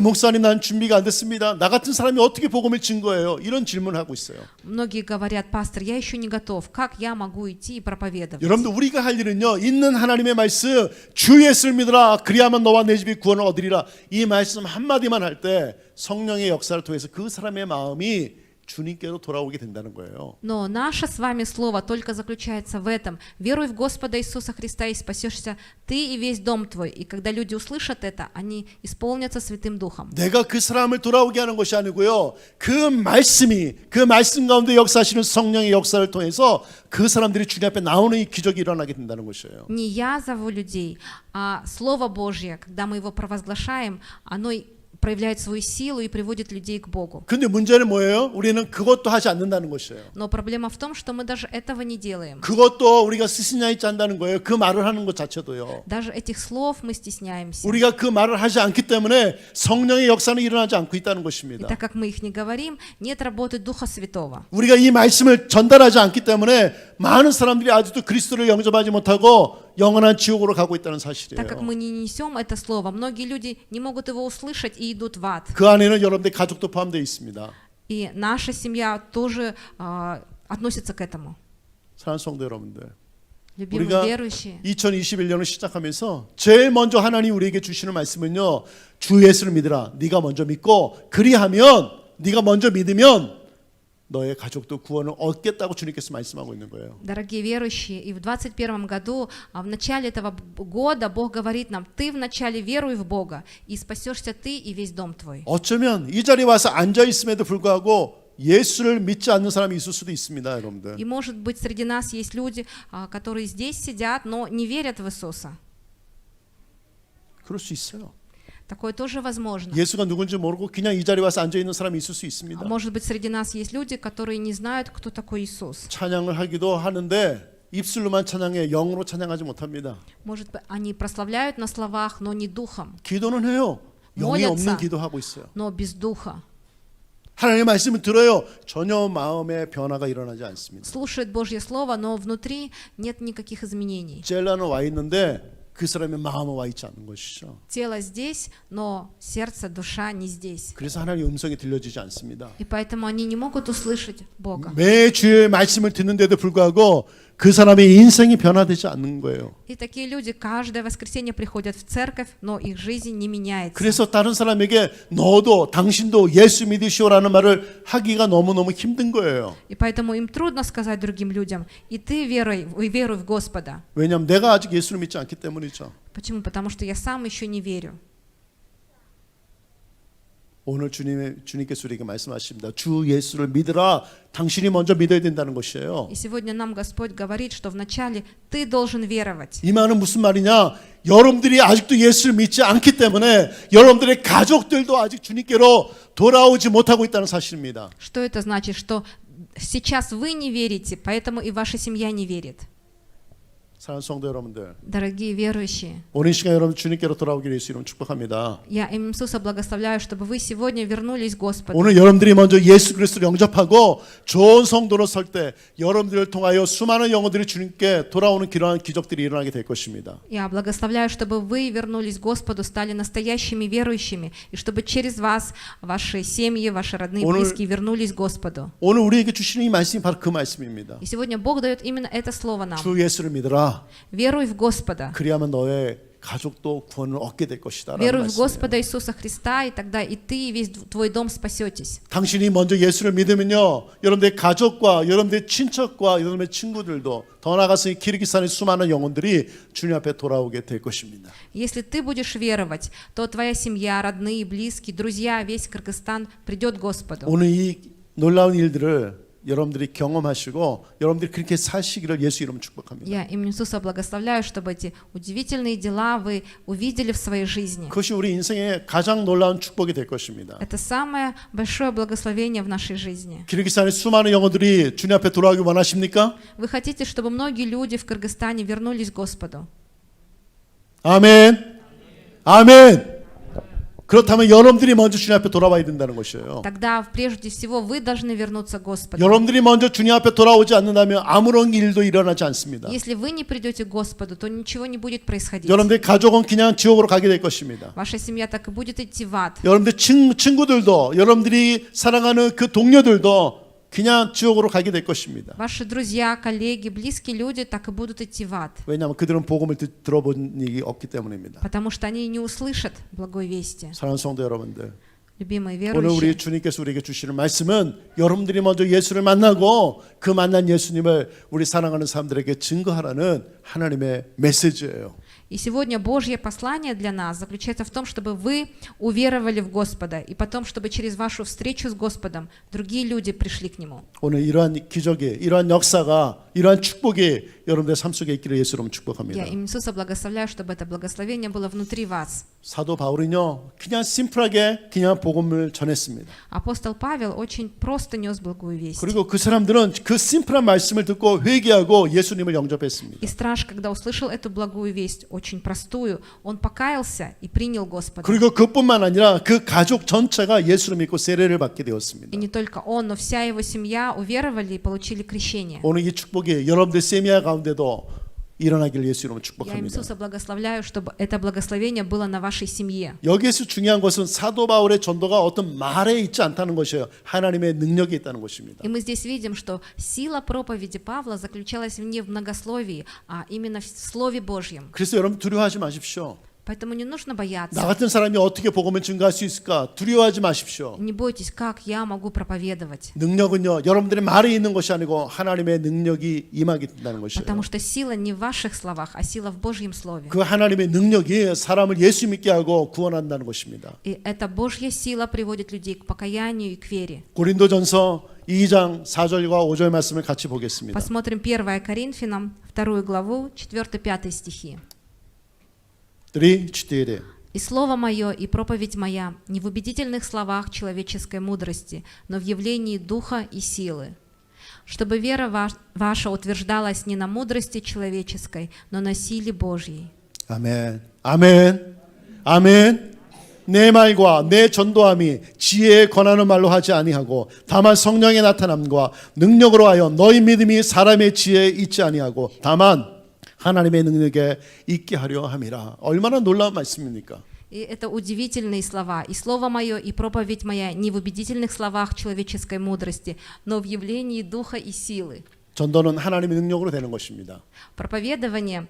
[SPEAKER 1] 목사님, 난 준비가 안 됐습니다. 나 같은 사람이 어떻게 복음을 증거해요? 이런 질문을 하고 있어요.
[SPEAKER 2] Многие говорят: «Пастор, я еще не готов. Как я могу идти и проповедовать?»
[SPEAKER 1] 여러분들, 우리가 할 일은요, 있는 하나님의 말씀, 주 예수를 믿으라. 그리하면 너와 내 집이 구원을 얻으리라. 이 말씀 한마디만 할 때 성령의 역사를 통해서 그 사람의 마음이 주님께로 돌아오게 된다는 거예요.
[SPEAKER 2] Но наше с вами слово только заключается в этом: «Веруй в Господа Иисуса Христа, и спасешься ты и весь дом твой». И когда люди услышат это, они исполнятся Святым Духом.
[SPEAKER 1] 내가 그 사람을 돌아오게 하는 것이 아니고요. 그 말씀 가운데 역사하시는 성령의 역사를 통해서 그 사람들이 주님 앞에 나오는 이 기적이 일어나게 된다는 것이에요.
[SPEAKER 2] Не я зову людей, а Слово Божье, когда мы его провозглашаем, оно проявляет свою силу и приводит людей к Богу.
[SPEAKER 1] 근데 문제는 뭐예요? 우리는 그것도 하지 않는다는 것이에요.
[SPEAKER 2] Но проблема в том, что мы даже этого не делаем.
[SPEAKER 1] 그것도 우리가 스시냐 있지 않다는 거예요. 그 말을 하는 것 자체도요.
[SPEAKER 2] Даже этих слов мы стесняемся.
[SPEAKER 1] 우리가 그 말을 하지 않기 때문에 성령의 역사는 일어나지 않고 있다는
[SPEAKER 2] И
[SPEAKER 1] 것입니다.
[SPEAKER 2] так как мы их не говорим, нет работы Духа Святого.
[SPEAKER 1] 우리가 이 말씀을 전달하지 않기 때문에 많은 사람들이 아직도 그리스도를 영접하지 못하고 영원한 지옥으로 가고 있다는 사실이에요.
[SPEAKER 2] Так как мы не несем это слово, многие люди не могут его услышать и идут в ад.
[SPEAKER 1] 그 안에는 여러분들 가족도 포함되어 있습니다.
[SPEAKER 2] И наша семья тоже относится к этому.
[SPEAKER 1] 사랑하는 성도 여러분들,
[SPEAKER 2] Любимые
[SPEAKER 1] 우리가
[SPEAKER 2] верующие.
[SPEAKER 1] 2021년을 시작하면서 제일 먼저 하나님 우리에게 주시는 말씀은요, 주 예수를 믿으라. 네가 먼저 믿고 그리하면, 네가 먼저 믿으면 너의 가족도 구원을 얻겠다고 주님께서 말씀하고 있는 거예요.
[SPEAKER 2] Дорогие верующие, и в 2021 году, в начале этого года Бог говорит нам: ты вначале веруй в Бога, и спасешься ты и весь дом твой.
[SPEAKER 1] 어쩌면 이 자리에 와서 앉아 있음에도 불구하고 예수를 믿지 않는 사람이 있을 수도 있습니다, 여러분들.
[SPEAKER 2] И может быть среди нас есть люди, которые здесь сидят, но не верят в Иисуса.
[SPEAKER 1] 그럴 수 있어요.
[SPEAKER 2] Такое тоже возможно.
[SPEAKER 1] 예수가 누군지 모르고 그냥 이 자리에 와서 앉아 있는 사람이 있을 수 있습니다.
[SPEAKER 2] Может быть, среди нас есть люди, которые не знают, кто такой Иисус.
[SPEAKER 1] 찬양을 하기도 하는데 입술로만 찬양해, 영으로 찬양하지 못합니다.
[SPEAKER 2] Может быть, они прославляют на словах, но не духом,
[SPEAKER 1] 기도는 해요. 영이
[SPEAKER 2] молятся,
[SPEAKER 1] 없는 기도하고 있어요.
[SPEAKER 2] но без духа.
[SPEAKER 1] 하나님의 말씀을 들어요. 전혀 마음의 변화가 일어나지 않습니다.
[SPEAKER 2] слушает Божье Слово, но внутри нет никаких изменений.
[SPEAKER 1] 젤라는 와 있는데 그 사람의 마음은 와 있지 않는 것이죠.
[SPEAKER 2] Тело здесь, но сердце, душа не здесь.
[SPEAKER 1] 그래서 하나님의 음성이 들려지지 않습니다.
[SPEAKER 2] И поэтому они не могут услышать Бога.
[SPEAKER 1] 매주의 말씀을 듣는데도 불구하고 그 사람의 인생이 변화되지 않는 거예요.
[SPEAKER 2] И такие люди каждое воскресенье приходят в церковь, но их жизнь не меняется.
[SPEAKER 1] 그래서 다른 사람에게 너도 당신도 예수 믿으시오라는 말을 하기가 너무너무 힘든 거예요.
[SPEAKER 2] И поэтому им трудно сказать другим людям, и ты веруй в Господа.
[SPEAKER 1] 왜냐하면 내가 아직 예수를 믿지 않기 때문이죠.
[SPEAKER 2] Почему? Потому что я сам еще не верю.
[SPEAKER 1] 오늘 주님께서 우리에게 말씀하십니다. 주 예수를 믿으라. 당신이 먼저 믿어야 된다는 것이에요.
[SPEAKER 2] И сегодня нам Господь говорит, что вначале ты должен веровать.
[SPEAKER 1] 이 말은 무슨 말이냐? 여러분들이 아직도 예수를 믿지 않기 때문에 여러분들의 가족들도 아직 주님께로 돌아오지 못하고 있다는 사실입니다.
[SPEAKER 2] Что это значит? Что сейчас вы не верите, поэтому и ваша семья не верит.
[SPEAKER 1] 사랑하는 성도 여러분들,
[SPEAKER 2] Дорогие верующие,
[SPEAKER 1] 오늘 시간 여러분 주님께로 돌아오기를 예수 이름 축복합니다.
[SPEAKER 2] я им Иисуса благословляю, чтобы вы сегодня вернулись к Господу.
[SPEAKER 1] 오늘 여러분들이 먼저 예수 그리스도를 영접하고 좋은 성도로 설 때 여러분들을 통하여 수많은 영혼들이 주님께 돌아오는 그러한 기적들이 일어나게 될 것입니다.
[SPEAKER 2] Я благословляю, чтобы вы вернулись к Господу, стали настоящими верующими, и чтобы через вас ваши семьи, ваши родные, близкие вернулись к Господу.
[SPEAKER 1] 오늘 우리에게 주시는 이 말씀이 바로 그 말씀입니다.
[SPEAKER 2] И сегодня Бог дает именно это слово нам.
[SPEAKER 1] 주 예수를 믿으라.
[SPEAKER 2] Веруй в Господа.
[SPEAKER 1] 그리하면 너의 가족도 구원을 얻게 될 것이다.
[SPEAKER 2] Веруй в Господа Иисуса Христа, и тогда и ты, и весь твой дом спасетесь.
[SPEAKER 1] 당신이 먼저 예수를 믿으면요, 여러분들의 가족과 여러분들의 친척과 여러분의 친구들도 더 나아가서 키르기스탄의 수많은 영혼들이 주님 앞에 돌아오게 될 것입니다.
[SPEAKER 2] Если ты будешь веровать, то твоя семья, родные, близкие, друзья, весь Кыргызстан придет к Господу.
[SPEAKER 1] 오늘 이 놀라운 일들을 여러분들이 경험하시고 여러분들이 그렇게 사시기를 예수 이름으로 축복합니다.
[SPEAKER 2] Я именем Иисуса благословляю, чтобы эти удивительные дела вы увидели в своей жизни.
[SPEAKER 1] 그것이 우리 인생의 가장 놀라운 축복이 될 것입니다.
[SPEAKER 2] Это самое большое благословение в нашей жизни.
[SPEAKER 1] 키르기스탄의 수많은 영혼들이 주님 앞에 돌아오기 원하십니까?
[SPEAKER 2] Вы хотите, чтобы многие люди в Кыргызстане вернулись к Господу?
[SPEAKER 1] 아멘. 아멘. 그렇다면 여러분들이 먼저 주님 앞에 돌아와야 된다는 것이에요.
[SPEAKER 2] Тогда прежде всего вы должны вернуться к Господу.
[SPEAKER 1] 여러분들이 먼저 주님 앞에 돌아오지 않는다면 아무런 일도 일어나지 않습니다.
[SPEAKER 2] Если вы не придете к Господу, то ничего не будет происходить.
[SPEAKER 1] 여러분들의 가족은 그냥 지옥으로 가게 될 것입니다.
[SPEAKER 2] Ваша семья так и будет идти в ад.
[SPEAKER 1] 여러분들 친구들도 여러분들이 사랑하는 그 동료들도 그냥 지옥으로 가게 될 것입니다.
[SPEAKER 2] Ваши друзья, коллеги, близкие люди так и будут идти в ад.
[SPEAKER 1] 왜냐하면 그들은 복음을 들어본 일이 없기 때문입니다.
[SPEAKER 2] Потому что они не услышат благой вести.
[SPEAKER 1] 사랑하는 성도 여러분들,
[SPEAKER 2] Любимые
[SPEAKER 1] 오늘 우리
[SPEAKER 2] верующие,
[SPEAKER 1] 주님께서 우리에게 주시는 말씀은 여러분들이 먼저 예수를 만나고 그 만난 예수님을 우리 사랑하는 사람들에게 증거하라는 하나님의 메시지예요.
[SPEAKER 2] и сегодня Божье послание для нас заключается в том, чтобы вы уверовали в Господа, и потом, чтобы через вашу встречу с Господом другие люди пришли к Нему.
[SPEAKER 1] 오늘 이러한 기적이, 이러한 역사가, 이러한 축복이 여러분들의 삶 속에 있기를 예수로 축복합니다.
[SPEAKER 2] Я им Иисуса благословляю, чтобы это благословение было внутри вас.
[SPEAKER 1] 사도 바울은요, 그냥 심플하게 그냥 복음을 전했습니다.
[SPEAKER 2] Апостол Павел очень просто нес благую весть.
[SPEAKER 1] 그리고 그 사람들은 그 심플한 말씀을 듣고 회개하고 예수님을 영접했습니다.
[SPEAKER 2] И страж, когда услышал эту благую весть, очень простую, он покаялся и принял Господа.
[SPEAKER 1] 그리고 그뿐만 아니라 그 가족 전체가 예수를 믿고 세례를 받게 되었습니다.
[SPEAKER 2] И не только он, но вся его семья уверовали и получили крещение.
[SPEAKER 1] 오늘 이 축복이 여러분들 세미야 가운데도 일어나기를 예수 이름으로
[SPEAKER 2] Я им
[SPEAKER 1] 축복합니다.
[SPEAKER 2] Иисуса благословляю, чтобы это благословение было на вашей семье.
[SPEAKER 1] 여기에서 중요한 것은 사도 바울의 전도가 어떤 말에 있지 않다는 것이에요. 하나님의 능력이 있다는 것입니다.
[SPEAKER 2] И мы здесь видим, что сила проповеди Павла заключалась не в многословии, а именно в Слове Божьем.
[SPEAKER 1] 그래서 여러분 두려워하지 마십시오.
[SPEAKER 2] Поэтому не нужно
[SPEAKER 1] 나
[SPEAKER 2] бояться.
[SPEAKER 1] 같은 사람이 어떻게 복음을 증거할 수 있을까? 두려워하지 마십시오.
[SPEAKER 2] Не бойтесь, как я могу проповедовать.
[SPEAKER 1] 능력은요, 여러분들의 말에 있는 것이 아니고 하나님의 능력이 임하게 된다는 것이에요.
[SPEAKER 2] Потому что сила не в ваших словах, а сила в Божьем Слове.
[SPEAKER 1] 그 하나님의 능력이 사람을 예수 믿게 하고 구원한다는 것입니다.
[SPEAKER 2] И эта Божья сила приводит людей к покаянию и к вере.
[SPEAKER 1] 고린도전서 2장 4절과 5절 말씀을 같이 보겠습니다.
[SPEAKER 2] Посмотрим 1 Коринфянам, 2 главу, 4-5 стихи.
[SPEAKER 1] 3-4.
[SPEAKER 2] «И слово мое, и проповедь моя не в убедительных словах человеческой мудрости, но в явлении духа и силы, чтобы вера ваша утверждалась не на мудрости человеческой, но на силе Божьей».
[SPEAKER 1] 아멘. 아멘. 아멘. 내 말과 내 전도함이 지혜에 권하는 말로 하지 아니하고 다만 성령의 나타남과 능력으로 하여 너희 믿음이 사람의 지혜에 있지 아니하고 다만 하나님의 능력에 있게 하려 함이라. 얼마나 놀라운 말씀입니까?
[SPEAKER 2] И это удивительные слова. И слово мое, и проповедь моя не в убедительных словах человеческой мудрости, но в явлении духа и силы.
[SPEAKER 1] 전도는 하나님의 능력으로 되는 것입니다.
[SPEAKER 2] Проповедование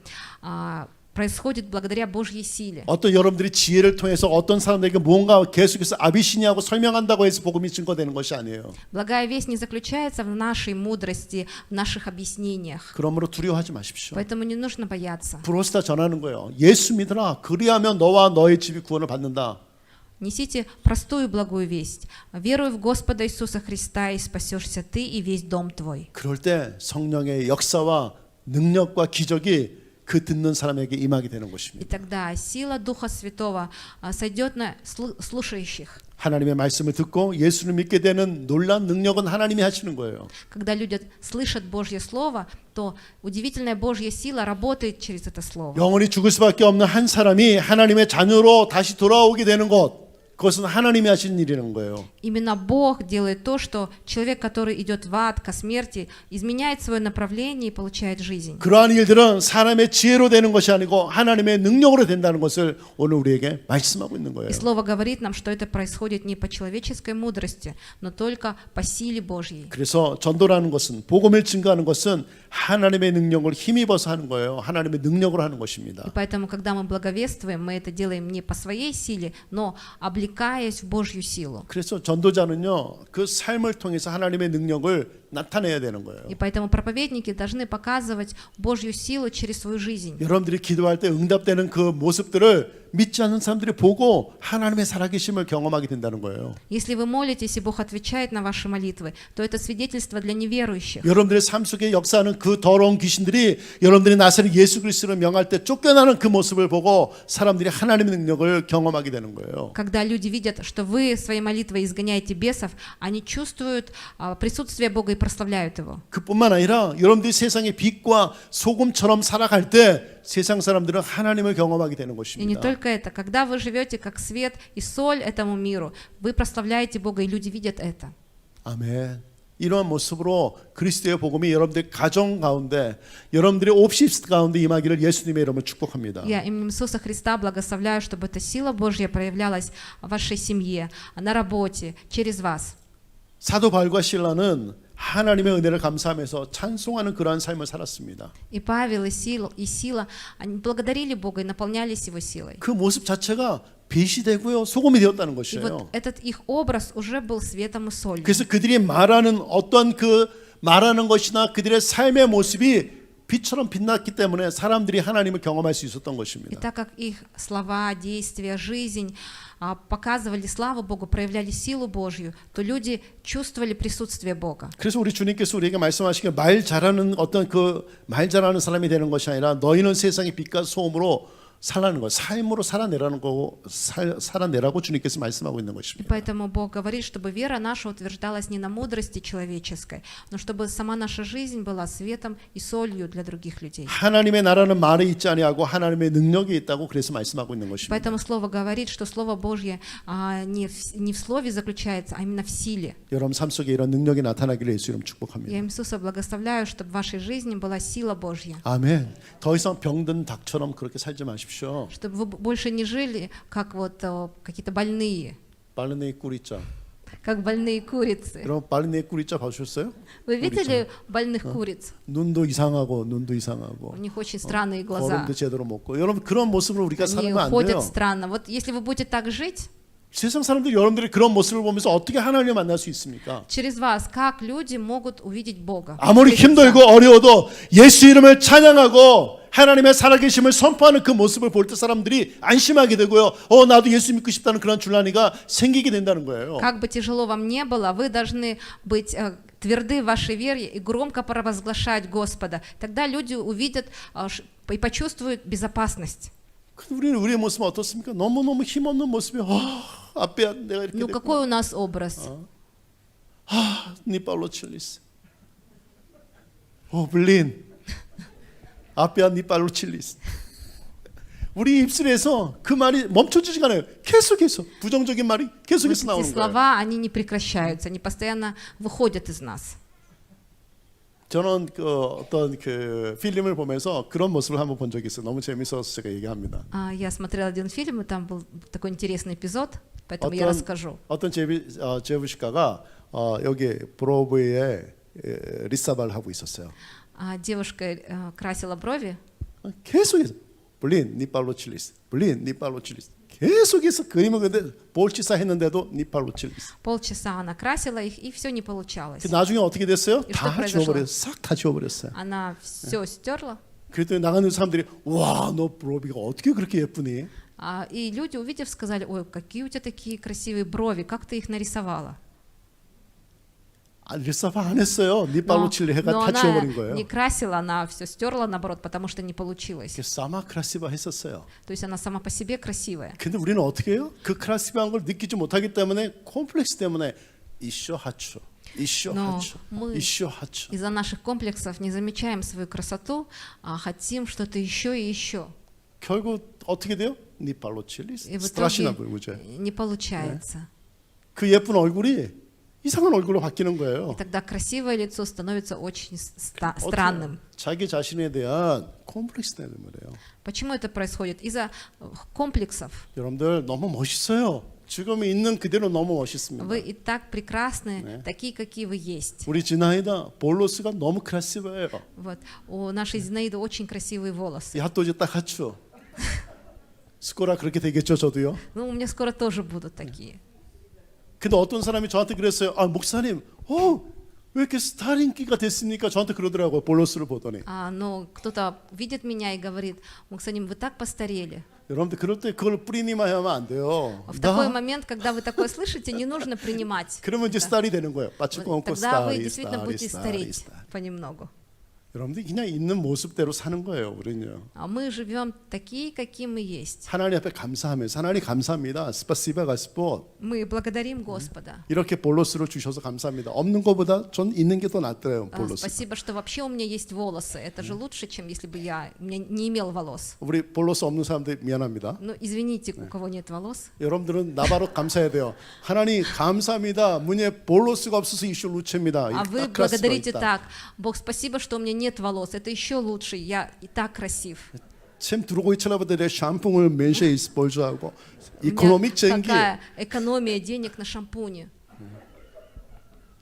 [SPEAKER 2] происходит благодаря Божьей силе.
[SPEAKER 1] 어떤 여러분들이 지혜를 통해서 어떤 사람들에게 무언가 계속해서 아비시니하고 설명한다고 해서 복음이 증거되는 것이 아니에요.
[SPEAKER 2] Благая весть не заключается в нашей мудрости, в наших объяснениях.
[SPEAKER 1] 그러므로 두려워하지 마십시오.
[SPEAKER 2] Поэтому не нужно бояться.
[SPEAKER 1] 브로스타 전하는 거예요. 예수 믿으라. 그리하면 너와 너의 집이 구원을 받는다.
[SPEAKER 2] Несите простую благую весть. Веруй в Господа Иисуса Христа, и спасешься ты и весь дом твой.
[SPEAKER 1] 그럴 때 성령의 역사와 능력과 기적이 그 듣는 사람에게 임하게 되는
[SPEAKER 2] И
[SPEAKER 1] 것입니다.
[SPEAKER 2] тогда сила Духа Святого сойдет на слушающих.
[SPEAKER 1] 하나님의 말씀을 듣고 예수를 믿게 되는 놀라운 능력은 하나님이 하시는 거예요.
[SPEAKER 2] Когда люди слышат Божье Слово, то удивительная Божья сила работает через это Слово.
[SPEAKER 1] 영원히 죽을 수밖에 없는 한 사람이 하나님의 자녀로 다시 돌아오게 되는 것, 그것은 하나님이 하신 일이라는 거예요.
[SPEAKER 2] Именно Бог делает то, что человек, который идет в ад, ко смерти, изменяет свое направление и получает жизнь.
[SPEAKER 1] 그러한 일들은 사람의 지혜로 되는 것이 아니고 하나님의 능력으로 된다는 것을 오늘 우리에게 말씀하고 있는 거예요.
[SPEAKER 2] И Слово говорит нам, что это происходит не по человеческой мудрости, но только по силе Божьей.
[SPEAKER 1] 그래서 전도라는 것은, 복음을 증거하는 것은 하나님의 능력을 힘입어서 하는 거예요. 하나님의 능력으로 하는 것입니다.
[SPEAKER 2] И поэтому, когда мы благовествуем, мы это делаем не по своей силе, но облекаясь в Божью силу.
[SPEAKER 1] 그래서 전도자는요, 그 삶을 통해서 하나님의 능력을 나타내야 되는 거예요.
[SPEAKER 2] И поэтому проповедники должны показывать Божью силу через свою жизнь.
[SPEAKER 1] 여러분들이 기도할 때 응답되는 그 모습들을 믿지 않는 사람들이 보고 하나님의 살아계심을 경험하게 된다는 거예요.
[SPEAKER 2] Если вы молитесь, и Бог отвечает на ваши молитвы, то это свидетельство для неверующих.
[SPEAKER 1] 여러분들의 삶 속에 역사하는 그 더러운 귀신들이 여러분들이 나사렛 예수 그리스도를 명할 때 쫓겨나는 그 모습을 보고 사람들이 하나님의 능력을 경험하게 되는 거예요.
[SPEAKER 2] Когда люди видят, что вы своей молитвой изгоняете бесов, они чувствуют присутствие Бога и прославляют Его.
[SPEAKER 1] 그뿐만 아니라 여러분들이 세상의 빛과 소금처럼 살아갈 때 세상 사람들은 하나님을 경험하게 되는
[SPEAKER 2] И не
[SPEAKER 1] 것입니다.
[SPEAKER 2] только это. Когда вы живете как свет и соль этому миру, вы прославляете Бога, и люди видят это.
[SPEAKER 1] 아멘. 이러한 모습으로 그리스도의 복음이 여러분들의 가정 가운데, 여러분들의 옵시스 가운데 임하기를 예수님의 이름으로 축복합니다.
[SPEAKER 2] Я именем Иисуса Христа благословляю, чтобы эта сила Божья проявлялась в вашей семье, на работе, через вас.
[SPEAKER 1] 사도 바울과 실라는 하나님의 은혜를 감사하면서 찬송하는 그러한 삶을 살았습니다.
[SPEAKER 2] И Павел, и Сила, они благодарили Бога и наполнялись Его силой.
[SPEAKER 1] 그 모습 자체가 빛이 되고요, 소금이 되었다는
[SPEAKER 2] И
[SPEAKER 1] 것이에요.
[SPEAKER 2] вот этот их образ уже был светом и солью.
[SPEAKER 1] 그래서 그들이 말하는 어떤 그 말하는 것이나 그들의 삶의 모습이 빛처럼 빛났기 때문에 사람들이 하나님을 경험할 수 있었던
[SPEAKER 2] И
[SPEAKER 1] 것입니다.
[SPEAKER 2] так как их слова, действия, жизнь показывали славу Богу, проявляли силу Божью, то люди чувствовали присутствие Бога.
[SPEAKER 1] 그래서 우리 주님께서 우리에게 말씀하시기를 말 잘하는 어떤 그 말 잘하는 사람이 되는 것이 아니라 너희는 세상의 빛과 소금으로 살라는 거, 삶으로 살아내라는 거, 살아내라고 주님께서 말씀하고 있는
[SPEAKER 2] И
[SPEAKER 1] 것입니다.
[SPEAKER 2] поэтому Бог говорит, чтобы вера наша утверждалась не на мудрости человеческой, но чтобы сама наша жизнь была светом и солью для других людей.
[SPEAKER 1] 하나님의 나라는 말에 있지 아니하고 하나님의 능력이 있다고 그래서 말씀하고 있는 것입니다.
[SPEAKER 2] Поэтому Слово говорит, что Слово Божье не в слове заключается, а именно в силе.
[SPEAKER 1] 여러분 삶 속에 이런 능력이 나타나기를 예수 이름
[SPEAKER 2] Я
[SPEAKER 1] 축복합니다.
[SPEAKER 2] Иисуса благословляю, чтобы в вашей жизни была сила Божья.
[SPEAKER 1] 아멘. 더 이상 병든 닭처럼 그렇게 살지 마십시오.
[SPEAKER 2] Чтобы вы больше не жили, как вот какие-то больные,
[SPEAKER 1] 빨리네 꿀이자.
[SPEAKER 2] как больные курицы.
[SPEAKER 1] 여러분 빨리네 꿀이자 봐주셨어요?
[SPEAKER 2] Вы видели больных куриц?
[SPEAKER 1] 눈도 이상하고 눈도 이상하고
[SPEAKER 2] У них очень странные глаза.
[SPEAKER 1] 걸음도 제대로 먹고 여러분 그런 모습으로 우리가
[SPEAKER 2] Они
[SPEAKER 1] 살면 안
[SPEAKER 2] ходят
[SPEAKER 1] 돼요.
[SPEAKER 2] странно. Вот если вы будете так жить,
[SPEAKER 1] 세상 사람들이 여러분들이 그런 모습을 보면서 어떻게 하나님을 만날 수 있습니까?
[SPEAKER 2] через вас, как люди могут увидеть Бога?
[SPEAKER 1] 아무리 힘들고 어려워도 예수 이름을 찬양하고 하나님의 살아계심을 선포하는 그 모습을 볼 때 사람들이 안심하게 되고요. 나도 예수 믿고 싶다는 그런 줄라니가 생기게 된다는 거예요.
[SPEAKER 2] Как бы тяжело вам не было, вы должны быть тверды в вашей вере и громко провозглашать Господа. Тогда люди увидят и почувствуют безопасность.
[SPEAKER 1] 우리의 모습은 어떻습니까? 너무너무 힘없는 모습이 앞에 내가 이렇게
[SPEAKER 2] Ну
[SPEAKER 1] 됐구나.
[SPEAKER 2] какой у нас образ?
[SPEAKER 1] 니 팔로 칠리스. 블린. 앞에 니 팔로 칠리스. 우리 입술에서 그 말이 멈춰지지가 않아요. 계속해서 부정적인 말이 계속해서
[SPEAKER 2] Эти
[SPEAKER 1] 나오는 거예요.
[SPEAKER 2] слова, они не прекращаются, они постоянно выходят из нас.
[SPEAKER 1] 저는 어떤 필름을 보면서 그런 모습을 한번 본 적이 있어요. 너무 재밌어서 제가 얘기합니다.
[SPEAKER 2] Я смотрела один фильм, и там был такой интересный эпизод, поэтому я расскажу.
[SPEAKER 1] 어떤 제부시카가 여기 브로드웨이에 리사발 하고 있었어요.
[SPEAKER 2] Девушка красила брови,
[SPEAKER 1] 계속해서 블린 니팔로 칠리스, 블린 니팔로 칠리스. 계속해서 그림을 근데 볼치사 했는데도 니팔로 칠리스.
[SPEAKER 2] полчаса она красила их, и все не получалось.
[SPEAKER 1] 나중에 어떻게 됐어요?
[SPEAKER 2] И
[SPEAKER 1] 다
[SPEAKER 2] что произошло?
[SPEAKER 1] 지워버렸어요. 싹 다 지워버렸어요.
[SPEAKER 2] Она все стерла,
[SPEAKER 1] 그랬더니 나가는 사람들이 와, 너 브로비가 어떻게 그렇게 예쁘니?
[SPEAKER 2] и люди, увидев, сказали: ой, какие у тебя такие красивые брови, как ты их нарисовала.
[SPEAKER 1] 리사발 안 했어요. 니팔로 칠리 해가
[SPEAKER 2] Но
[SPEAKER 1] 다
[SPEAKER 2] она
[SPEAKER 1] 지워버린 거예요.
[SPEAKER 2] не красила, она все стерла, наоборот, потому что не получилось.
[SPEAKER 1] 사마 크라시바 했었어요.
[SPEAKER 2] То есть она сама по себе красивая.
[SPEAKER 1] 근데 우리는 어떻게 해요? 그 크라시바한 걸 느끼지 못하기 때문에 콤플렉스 때문에 이쇼 하초, 이쇼
[SPEAKER 2] Но
[SPEAKER 1] 하초,
[SPEAKER 2] мы
[SPEAKER 1] 이쇼 하초.
[SPEAKER 2] из-за наших комплексов не замечаем свою красоту, а хотим что-то еще и еще.
[SPEAKER 1] 결국 어떻게 돼요? 니팔로 칠리
[SPEAKER 2] И в
[SPEAKER 1] 스트라시나
[SPEAKER 2] итоге
[SPEAKER 1] 보이죠.
[SPEAKER 2] не получается.
[SPEAKER 1] 그 예쁜 얼굴이 이상한 얼굴로 바뀌는 거예요.
[SPEAKER 2] И тогда красивое лицо становится очень странным.
[SPEAKER 1] 자기 자신에 대한 콤플렉스 때문에 그래요.
[SPEAKER 2] Почему это происходит? Из-за комплексов.
[SPEAKER 1] 여러분들 너무 멋있어요. 지금 있는 그대로 너무 멋있습니다.
[SPEAKER 2] Вы и так прекрасны, такие, какие вы есть.
[SPEAKER 1] 우리 지나이다 볼로스가 너무 크라시바예요.
[SPEAKER 2] Вот. У нашей Зинаиды очень красивые волосы.
[SPEAKER 1] 이 핫도지 딱 하죠. 스코라 그렇게 되겠죠, 저도요.
[SPEAKER 2] Ну, у меня скоро тоже будут такие.
[SPEAKER 1] 근데 어떤 사람이 저한테 그랬어요. 목사님, 왜 이렇게 스타र 인기가 됐습니까? 저한테 그러더라고요. 볼로스를 보더니.
[SPEAKER 2] Но кто-то видит меня и говорит: Муксаним, вы так постарели.
[SPEAKER 1] 여러분들 그럴 때 그걸 뿌리니만 하면 안 돼요.
[SPEAKER 2] В такой момент, когда вы такое слышите, не нужно принимать.
[SPEAKER 1] 그러면 이제 스타일이 되는 거예요. 빠치고 얹고
[SPEAKER 2] Тогда вы
[SPEAKER 1] 스타일이,
[SPEAKER 2] действительно будете
[SPEAKER 1] 스타일이,
[SPEAKER 2] стареть понемногу.
[SPEAKER 1] 여러분들 그냥 있는 모습대로 사는 거예요. 우리는요.
[SPEAKER 2] А мы живем такие, какие мы есть.
[SPEAKER 1] 하나님 앞에 감사하면서 하나님 감사합니다. 스파시바 가스포
[SPEAKER 2] Мы благодарим Господа.
[SPEAKER 1] 이렇게 볼로스를 주셔서 감사합니다. 없는 것보다 전 있는 게 더 낫더라고요. 볼로스.
[SPEAKER 2] Спасибо, что вообще у меня есть волосы. Это же лучше, чем если бы у меня не имел волос.
[SPEAKER 1] 우리 볼로스 없는 사람들 미안합니다.
[SPEAKER 2] Ну, извините, у кого нет волос.
[SPEAKER 1] 여러분들은 나바로 감사해야 돼요. 하나님 감사합니다. 문에 볼로스가 없어서 이슈 루체입니다.
[SPEAKER 2] А вы благодарите так: Бог, спасибо, что у меня нет волос. Это еще лучше. Я и так красив.
[SPEAKER 1] 참 들어오고 있잖아요. 샴푸를 맨시에 использу하고
[SPEAKER 2] У
[SPEAKER 1] 이코노믹
[SPEAKER 2] меня
[SPEAKER 1] 쟁기
[SPEAKER 2] какая экономия денег на шампуне.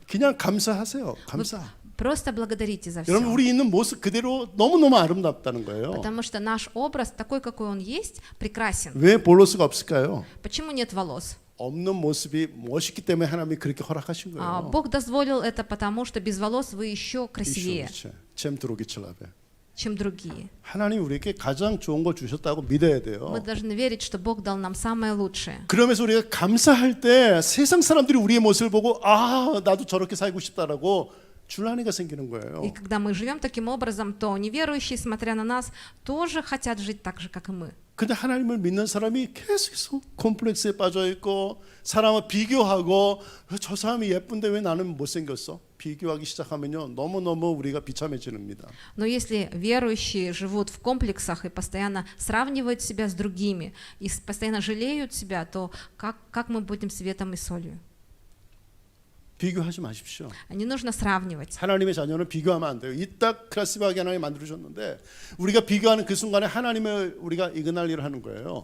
[SPEAKER 1] 그냥 감사하세요. 감사.
[SPEAKER 2] Просто благодарите за
[SPEAKER 1] 여러분
[SPEAKER 2] все.
[SPEAKER 1] 우리 있는 모습 그대로 너무너무 아름답다는 거예요.
[SPEAKER 2] Потому что наш образ, такой, какой он есть, прекрасен.
[SPEAKER 1] 왜 볼로스가 없을까요?
[SPEAKER 2] Почему нет волос?
[SPEAKER 1] 없는 모습이 멋있기 때문에 하나님이 그렇게 허락하신 거예요.
[SPEAKER 2] Бог дозволил это, потому что без волос вы еще красивее,
[SPEAKER 1] 참 들어오기 칠라베.
[SPEAKER 2] чем другие.
[SPEAKER 1] 하나님이 우리에게 가장 좋은 걸 주셨다고 믿어야 돼요.
[SPEAKER 2] Мы должны верить, что Бог дал нам самое лучшее.
[SPEAKER 1] 그러면서 우리가 감사할 때 세상 사람들이 우리의 모습을 보고 나도 저렇게 살고 싶다라고 줄라니가 생기는 거예요.
[SPEAKER 2] И когда мы живем таким образом, то неверующие, смотря на нас, тоже хотят жить так же, как и мы.
[SPEAKER 1] 근데 하나님을 믿는 사람이 계속해서 콤플렉스에 빠져 있고 사람을 비교하고 저 사람이 예쁜데 왜 나는 못생겼어? 비교하기 시작하면요 너무너무 우리가 비참해집니다.
[SPEAKER 2] Но если верующие живут в комплексах и постоянно сравнивают себя с другими, и постоянно жалеют себя, то как мы будем светом и солью?
[SPEAKER 1] 비교하지 마십시오.
[SPEAKER 2] Не нужно сравнивать.
[SPEAKER 1] 하나님의 자녀는 비교하면 안 돼요. 이딱 크라시바하게 하나님 만들어줬는데 우리가 비교하는 그 순간에 하나님을 우리가 이그날 일을 하는 거예요.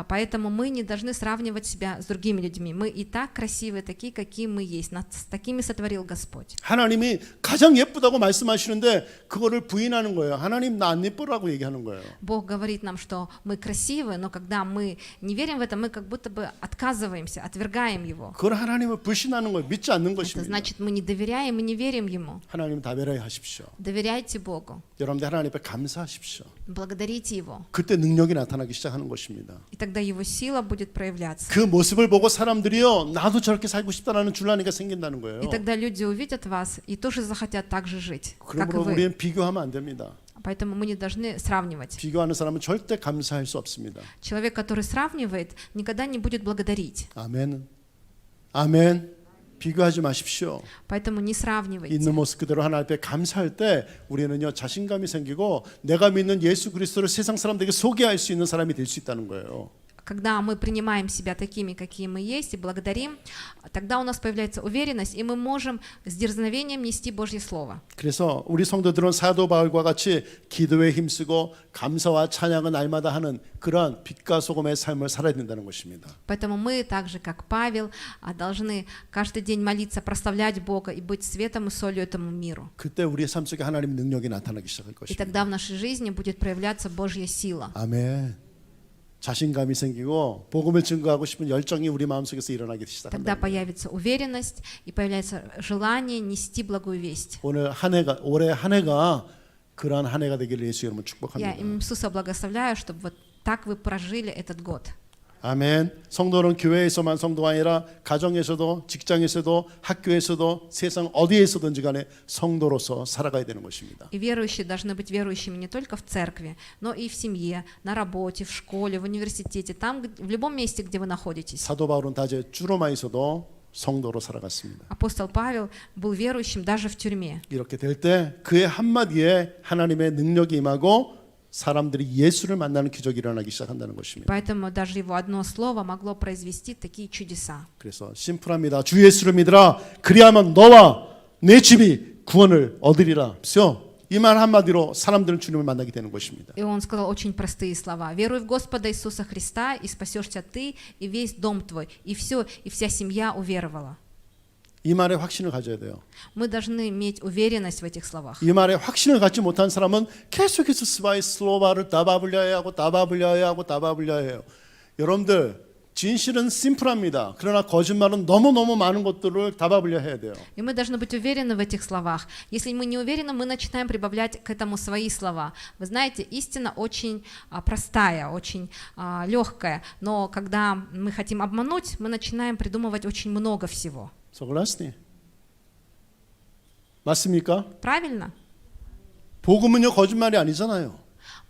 [SPEAKER 2] Поэтому мы не должны сравнивать себя с другими людьми. Мы и так красивые, такие, какие мы есть. Нас такими сотворил Господь.
[SPEAKER 1] 하나님이 가장 예쁘다고 말씀하시는데 그거를 부인하는 거예요. 하나님 나 안 예쁘라고 얘기하는 거예요.
[SPEAKER 2] Бог говорит нам, что мы красивые, но когда мы не верим в это, мы как будто бы отказываемся, отвергаем Его.
[SPEAKER 1] 그걸 하나님을 불신하는 거예요. 믿지 않는
[SPEAKER 2] Это
[SPEAKER 1] 것입니다.
[SPEAKER 2] значит, мы не доверяем и не верим Ему.
[SPEAKER 1] 하나님 다베라야 하십시오.
[SPEAKER 2] Доверяйте Богу.
[SPEAKER 1] 여러분들 하나님 앞에 감사하십시오.
[SPEAKER 2] Благодарите Его.
[SPEAKER 1] 그때 능력이 나타나기 시작하는 것입니다.
[SPEAKER 2] И тогда Его сила будет проявляться.
[SPEAKER 1] 그 모습을 보고 사람들이요 나도 저렇게 살고 싶다라는 줄라니가 생긴다는 거예요.
[SPEAKER 2] И тогда люди увидят вас и тоже захотят так же жить, как и
[SPEAKER 1] 그러므로
[SPEAKER 2] вы.
[SPEAKER 1] 우리는 비교하면 안 됩니다.
[SPEAKER 2] Поэтому мы не должны сравнивать.
[SPEAKER 1] 비교하는 사람은 절대 감사할 수 없습니다.
[SPEAKER 2] Человек, который сравнивает, никогда не будет благодарить.
[SPEAKER 1] 아멘. 아멘. 비교하지 마십시오.
[SPEAKER 2] Поэтому не сравнивайте.
[SPEAKER 1] 있는 모습 그대로 하나님 앞에 감사할 때 우리는요 자신감이 생기고 내가 믿는 예수 그리스도를 세상 사람들에게 소개할 수 있는 사람이 될 수 있다는 거예요.
[SPEAKER 2] Когда мы принимаем себя такими, какие мы есть, и благодарим, тогда у нас появляется уверенность, и мы можем с дерзновением нести Божье Слово.
[SPEAKER 1] 그래서 우리 성도들은 사도 바울과 같이 기도에 힘쓰고 감사와 찬양은 날마다 하는 그러한 빛과 소금의 삶을 살아야 된다는 것입니다.
[SPEAKER 2] Поэтому мы, так же как Павел, должны каждый день молиться, прославлять Бога и быть светом и солью этому миру.
[SPEAKER 1] 그때 우리의 삶 속에 하나님의 능력이 나타나기 시작할
[SPEAKER 2] И
[SPEAKER 1] 것입니다.
[SPEAKER 2] тогда в нашей жизни будет проявляться Божья сила.
[SPEAKER 1] 아멘. 자신감이 생기고 복음을 증거하고 싶은 열정이 우리 마음속에서 일어나기
[SPEAKER 2] Тогда
[SPEAKER 1] 시작한다.
[SPEAKER 2] появится уверенность и появляется желание нести благую весть.
[SPEAKER 1] 오늘 한 해가 올해 한 해가 그러한 한 해가 되기를 예수 이름으로
[SPEAKER 2] Я
[SPEAKER 1] 축복합니다.
[SPEAKER 2] Иисуса благословляю, чтобы вот так вы прожили этот год.
[SPEAKER 1] 아멘. 성도는 교회에서만 성도가 아니라 가정에서도 직장에서도 학교에서도 세상 어디에서든지 간에 성도로서 살아가야 되는 것입니다.
[SPEAKER 2] И верующие должны быть верующими не только в церкви, но и в семье, на работе, в школе, в университете, там, в любом месте, где вы находитесь.
[SPEAKER 1] 사도 바울은 다제 주로마에서도 성도로 살아갔습니다.
[SPEAKER 2] Апостол Павел был верующим даже в тюрьме.
[SPEAKER 1] 이렇게 될 때 그의 한마디에 하나님의 능력이 임하고 사람들이 예수를 만나는 기적이 일어나기 시작한다는 것입니다.
[SPEAKER 2] Поэтому даже его одно слово могло произвести такие чудеса.
[SPEAKER 1] 그래서 심플합니다. 주 예수를 믿으라. 그리하면 너와 내 집이 구원을 얻으리라. 이 말 한마디로 사람들은 주님을 만나게 되는 것입니다.
[SPEAKER 2] И он сказал очень простые слова. «Веруй в Господа Иисуса Христа, и спасешься ты, и весь дом твой». И все, и вся семья уверовала.
[SPEAKER 1] 이 말에 확신을 가져야 돼요.
[SPEAKER 2] Мы должны иметь уверенность в этих словах.
[SPEAKER 1] 이 말에 확신을 갖지 못한 사람은 계속해서 슬로바를 따바블려야 하고 따바블려야 하고 따바블려야 해요. 여러분들 진실은 심플합니다. 그러나 거짓말은 너무너무 많은 것들을 따바블려 해야 돼요.
[SPEAKER 2] И мы должны быть уверены в этих словах. Если мы не уверены, мы начинаем прибавлять к этому свои слова. Вы знаете, истина очень простая, очень легкая, но когда мы хотим обмануть, мы начинаем придумывать очень много всего.
[SPEAKER 1] 소글라스니 맞습니까?
[SPEAKER 2] Правильно?
[SPEAKER 1] 복음은요 거짓말이 아니잖아요.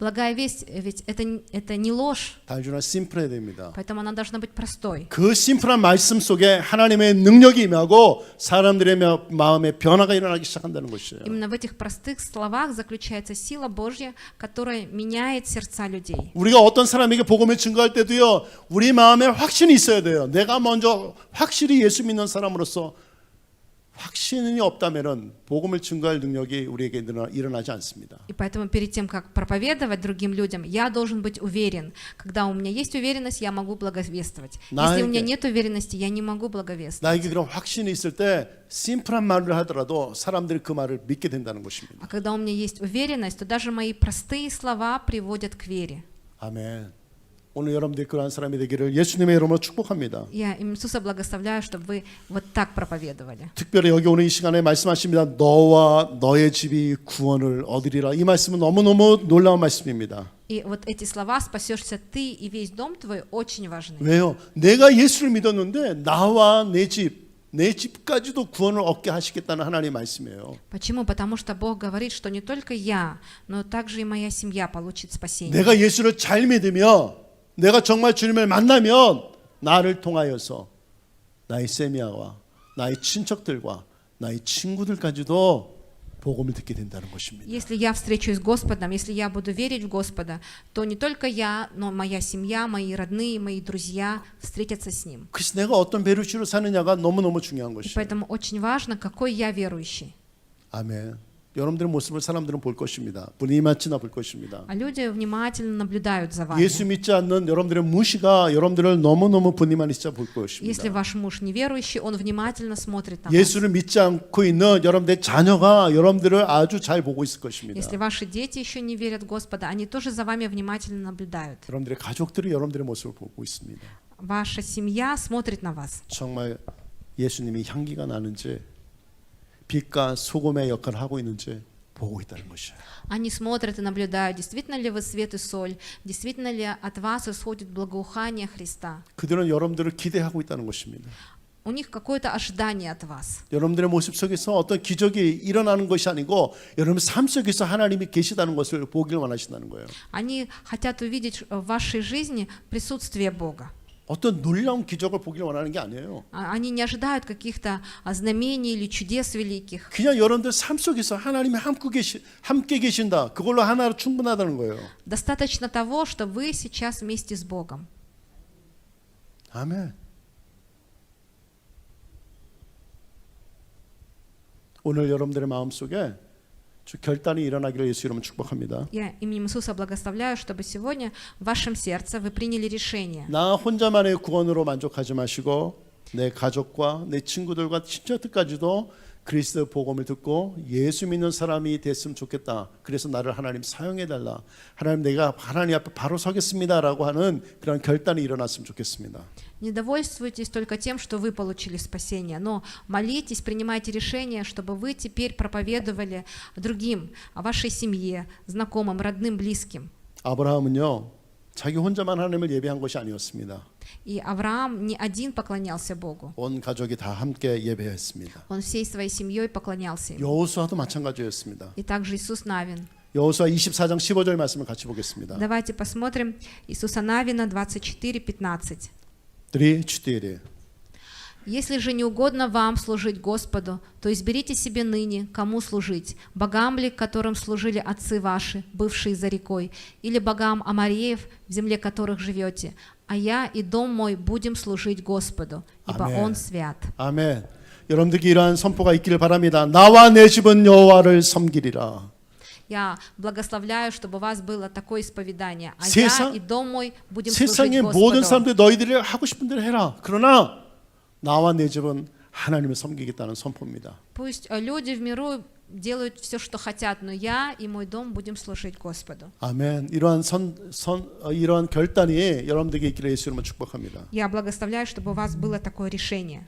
[SPEAKER 2] Благая весть, ведь это не ложь,
[SPEAKER 1] 단순한 심플해야 됩니다.
[SPEAKER 2] поэтому она должна быть простой.
[SPEAKER 1] 그 심플한 말씀 속에 하나님의 능력이 임하고 사람들의 마음에 변화가 일어나기 시작한다는 것이에요.
[SPEAKER 2] Именно в этих простых словах заключается сила Божья, которая меняет сердца людей.
[SPEAKER 1] 우리가 어떤 사람에게 복음을 증거할 때도요, 우리 마음에 확신이 있어야 돼요. 내가 먼저 확실히 예수 믿는 사람으로서 확신이 없다면은 복음을 증거할 능력이 우리에게 일어나지 않습니다.
[SPEAKER 2] И поэтому перед тем, как проповедовать другим людям, я должен быть уверен. Когда у меня есть уверенность, я могу благовествовать. Если у меня нет уверенности, я не могу благовествовать.
[SPEAKER 1] 나에게 그런 확신이 있을 때 심플한 말을 하더라도 사람들이 그 말을 믿게 된다는 것입니다.
[SPEAKER 2] А когда у меня есть уверенность, то даже мои простые слова приводят к вере.
[SPEAKER 1] 아멘. 오늘 여러분들이 그러한 사람이 되기를 예수님의 이름으로 축복합니다.
[SPEAKER 2] Я Иисуса благословляю, чтобы вы вот так проповедовали.
[SPEAKER 1] 특별히 여기 오늘 이 시간에 말씀하십니다. 너와 너의 집이 구원을 얻으리라. 이 말씀은 너무너무 놀라운 말씀입니다.
[SPEAKER 2] И вот эти слова «спасешься ты и весь дом твой» очень важны.
[SPEAKER 1] 왜요? 내가 예수를 믿었는데 나와 내 집까지도 구원을 얻게 하시겠다는 하나님의 말씀이에요.
[SPEAKER 2] Почему? Потому что Бог говорит, что не только я, но также и моя семья получит спасение.
[SPEAKER 1] 내가 예수를 잘 믿으며 내가 정말 주님을 만나면 나를 통하여서 나의 세미야와 나의 친척들과 나의 친구들까지도 복음을 듣게 된다는 것입니다.
[SPEAKER 2] Если я встречусь с Господом, если я буду верить в Господа, то не только я, но моя семья, мои родные, мои друзья встретятся с Ним.
[SPEAKER 1] 그래서 내가 어떤 베르시로 사느냐가 너무너무 중요한
[SPEAKER 2] И
[SPEAKER 1] 것이에요.
[SPEAKER 2] поэтому очень важно, какой я верующий.
[SPEAKER 1] 아멘. 여러분들의 모습을 사람들은 볼 것입니다. 분이마치나 볼 것입니다.
[SPEAKER 2] А люди внимательно наблюдают за вами.
[SPEAKER 1] 예수 믿지 않는 여러분들의 무시가 여러분들을 너무너무 분이만 있어 볼
[SPEAKER 2] Если
[SPEAKER 1] 것입니다.
[SPEAKER 2] ваш муж неверующий, он внимательно смотрит на вас.
[SPEAKER 1] 예수를 믿지 않고 있는 여러분들의 자녀가 여러분들을 아주 잘 보고 있을 것입니다.
[SPEAKER 2] Если ваши дети еще не верят в Господа, они тоже за вами внимательно наблюдают.
[SPEAKER 1] 여러분들의 가족들이 여러분들의 모습을 보고 있습니다.
[SPEAKER 2] Ваша семья смотрит на вас.
[SPEAKER 1] 정말 예수님이 향기가 나는지 빛과 소금의 역할을 하고 있는지 보고 있다는 것이에요.
[SPEAKER 2] Они смотрят и наблюдают, действительно ли вы свет и соль, действительно ли от вас исходит благоухание Христа.
[SPEAKER 1] 그들은 여러분들을 기대하고 있다는 것입니다.
[SPEAKER 2] У них какое-то ожидание от вас.
[SPEAKER 1] 여러분들의 모습 속에서 어떤 기적이 일어나는 것이 아니고 여러분 삶 속에서 하나님이 계시다는 것을 보길 원하신다는 거예요.
[SPEAKER 2] Они хотят увидеть в вашей жизни присутствие Бога.
[SPEAKER 1] 어떤 놀라운 기적을 보기를 원하는 게 아니에요.
[SPEAKER 2] Они не ожидают каких-то знамений или чудес великих.
[SPEAKER 1] 그냥 여러분들 삶 속에서 하나님이 함께 계신다. 그걸로 하나로 충분하다는 거예요.
[SPEAKER 2] Достаточно того, что вы сейчас вместе с Богом.
[SPEAKER 1] 아멘. 오늘 여러분들의 마음속에 주 결단이 일어나기를 예수 이름으로 축복합니다.
[SPEAKER 2] Я именем Иисуса благословляю, чтобы сегодня в вашем сердце вы приняли решение.
[SPEAKER 1] 나 혼자만의 구원으로 만족하지 마시고 내 가족과 내 친구들과 친척들까지도 그리스도의 복음을 듣고 예수 믿는 사람이 됐으면 좋겠다. 그래서 나를 하나님 사용해 달라. 하나님 내가 하나님 앞에 바로 서겠습니다라고 하는 그런 결단이 일어났으면 좋겠습니다.
[SPEAKER 2] Не довольствуйтесь только тем, что вы получили спасение, но молитесь, принимайте решение, чтобы вы теперь проповедовали другим, о вашей семье, знакомым, родным, близким.
[SPEAKER 1] 아브라함은요. 자기 혼자만 하나님을 예배한 것이 아니었습니다.
[SPEAKER 2] И Авраам не один поклонялся Богу.
[SPEAKER 1] 온 가족이 다 함께 예배했습니다.
[SPEAKER 2] Он всей своей семьей поклонялся ему.
[SPEAKER 1] 여호수아도 마찬가지였습니다.
[SPEAKER 2] И также Иисус Навин.
[SPEAKER 1] 여호수아 24장 15절 말씀을 같이 보겠습니다.
[SPEAKER 2] Давайте посмотрим Иисуса Навина 24:15.
[SPEAKER 1] 3-4.
[SPEAKER 2] «Если же не угодно вам служить Господу, то изберите себе ныне, кому служить, богам ли, которым служили отцы ваши, бывшие за рекой, или богам Амореев, в земле которых живете, а я и дом мой будем служить Господу, ибо
[SPEAKER 1] 아멘.
[SPEAKER 2] Он свят».
[SPEAKER 1] 아멘. 여러분들께 이러한 선포가 있기를 바랍니다. 나와 내 집은 여호와를 섬기리라.
[SPEAKER 2] Я благословляю, чтобы у вас было такое исповедание, а
[SPEAKER 1] 세상-
[SPEAKER 2] я и дом мой будем служить
[SPEAKER 1] 세상의 모든
[SPEAKER 2] Господу.
[SPEAKER 1] 사람들 너희들이 하고 싶은 대로 해라. 그러나 나와 내 집은 하나님을 섬기겠다는 선포입니다.
[SPEAKER 2] Пусть люди в миру делают все, что хотят, но я и мой дом будем служить Господу.
[SPEAKER 1] 아멘. 이러한 결단이 여러분들에게 있기를 예수 이름으로 축복합니다.
[SPEAKER 2] Я благословляю, чтобы у вас было такое решение.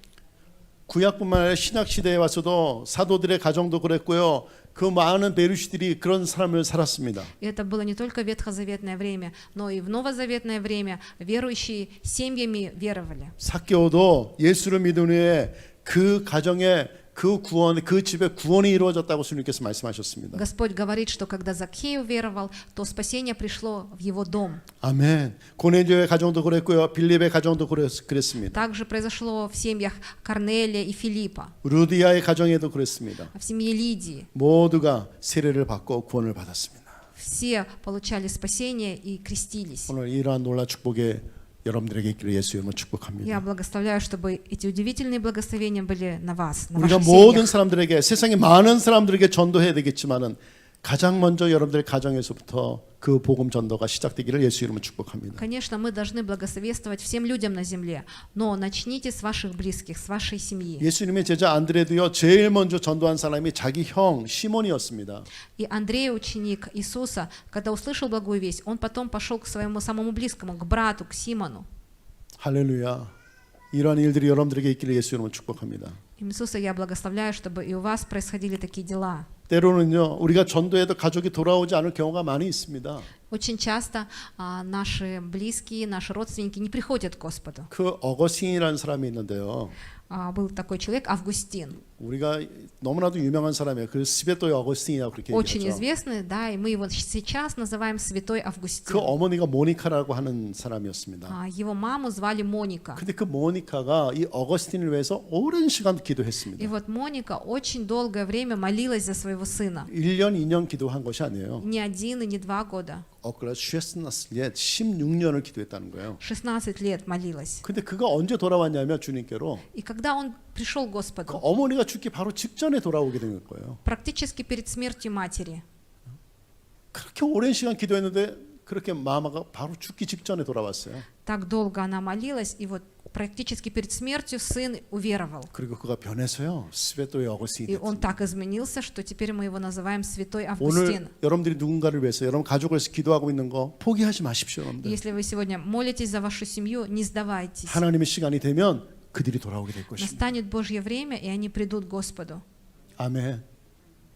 [SPEAKER 1] 구약뿐만 아니라 신약 시대에 와서도 사도들의 가정도 그랬고요. 그 많은 베르시들이 그런 삶을 살았습니다.
[SPEAKER 2] И это было не только в ветхозаветное время, но и в новозаветное время верующие семьями веровали.
[SPEAKER 1] 삭개오도 예수를 믿은 후에 그 가정에 그 구원, 그 집에 구원이 이루어졌다고 주님께서 말씀하셨습니다.
[SPEAKER 2] Господь говорит, что когда Закхей уверовал, то спасение пришло в его дом.
[SPEAKER 1] 아멘. 고넬료의 가정도 그랬고요. 빌립의 가정도 그랬습니다.
[SPEAKER 2] Также произошло в семьях Корнелия и Филиппа,
[SPEAKER 1] 루디아의 가정에도 그랬습니다.
[SPEAKER 2] в семье Лидии.
[SPEAKER 1] 모두가 세례를 받고 구원을 받았습니다.
[SPEAKER 2] Все получали спасение и крестились.
[SPEAKER 1] 오늘 이러한 놀라운 축복에 여러분들에게 있기를 예수 이름으로 축복합니다.
[SPEAKER 2] Я благословляю, чтобы эти удивительные благословения были на вас, на
[SPEAKER 1] 우리가
[SPEAKER 2] ваших
[SPEAKER 1] 모든
[SPEAKER 2] семьях.
[SPEAKER 1] 사람들에게 세상의 많은 사람들에게 전도해야 되겠지만은 가장 먼저 여러분들 가정에서부터 그 복음 전도가 시작되기를 예수 이름으로 축복합니다.
[SPEAKER 2] Конечно, мы должны благословествовать всем людям на земле, но начните с ваших близких, с вашей семьи.
[SPEAKER 1] 예수님의 제자 안드레도요 제일 먼저 전도한 사람이 자기 형 시몬이었습니다.
[SPEAKER 2] И Андрей, ученик Иисуса, когда услышал благую весть, он потом пошел к своему самому близкому, к брату, к Симону.
[SPEAKER 1] 할렐루야. 이러한 일들이 여러분들에게 있기를 예수 이름으로 축복합니다.
[SPEAKER 2] Иисуса я благословляю, чтобы и у вас происходили такие дела.
[SPEAKER 1] 때로는요 우리가 전도해도 가족이 돌아오지 않을 경우가 많이 있습니다.
[SPEAKER 2] Очень часто наши близкие, наши родственники не приходят к Господу.
[SPEAKER 1] 그 어거스틴이라는 사람이 있는데요.
[SPEAKER 2] Был такой человек, Августин.
[SPEAKER 1] 우리가 너무나도 유명한 사람이에요. 그 스베토의 어거스틴이라고 그렇게
[SPEAKER 2] Очень
[SPEAKER 1] 얘기하죠.
[SPEAKER 2] известный, да, и мы его сейчас называем Святой
[SPEAKER 1] 그
[SPEAKER 2] Августин.
[SPEAKER 1] 어머니가 모니카라고 하는 사람이었습니다.
[SPEAKER 2] Его маму звали Моника.
[SPEAKER 1] 근데 그 모니카가 이 어거스틴을 위해서 오랜 시간
[SPEAKER 2] И
[SPEAKER 1] 기도했습니다.
[SPEAKER 2] вот Моника очень долгое время молилась за своего сына.
[SPEAKER 1] 1년, 2년 기도한 것이 아니에요.
[SPEAKER 2] Не 1 и не 2 года.
[SPEAKER 1] 그래서 16년을 기도했다는 거예요.
[SPEAKER 2] 16 лет молилась.
[SPEAKER 1] 근데 그가 언제 돌아왔냐면 주님께로
[SPEAKER 2] И когда он пришел к
[SPEAKER 1] 그
[SPEAKER 2] Господу,
[SPEAKER 1] 어머니가 죽기 바로 직전에 돌아오게 된 거예요.
[SPEAKER 2] практически перед смертью матери,
[SPEAKER 1] 그렇게 오랜 시간 기도했는데 그렇게 마마가 바로 죽기 직전에 돌아왔어요.
[SPEAKER 2] так долго она молилась, и вот практически перед смертью сын уверовал.
[SPEAKER 1] 그리고 그가 변해서요. 스베토의 어거스틴이
[SPEAKER 2] И он
[SPEAKER 1] 됐습니다.
[SPEAKER 2] так изменился, что теперь мы его называем Святой
[SPEAKER 1] 오늘
[SPEAKER 2] Августин.
[SPEAKER 1] 여러분들이 누군가를 위해서 여러분 가족을 위해서 기도하고 있는 거 포기하지 마십시오. 여러분들.
[SPEAKER 2] Если вы сегодня молитесь за вашу семью, не сдавайтесь.
[SPEAKER 1] 하나님의 시간이 되면 그들이 돌아오게 될 것입니다.
[SPEAKER 2] Настанет Божье время, и они придут к Господу.
[SPEAKER 1] 아멘.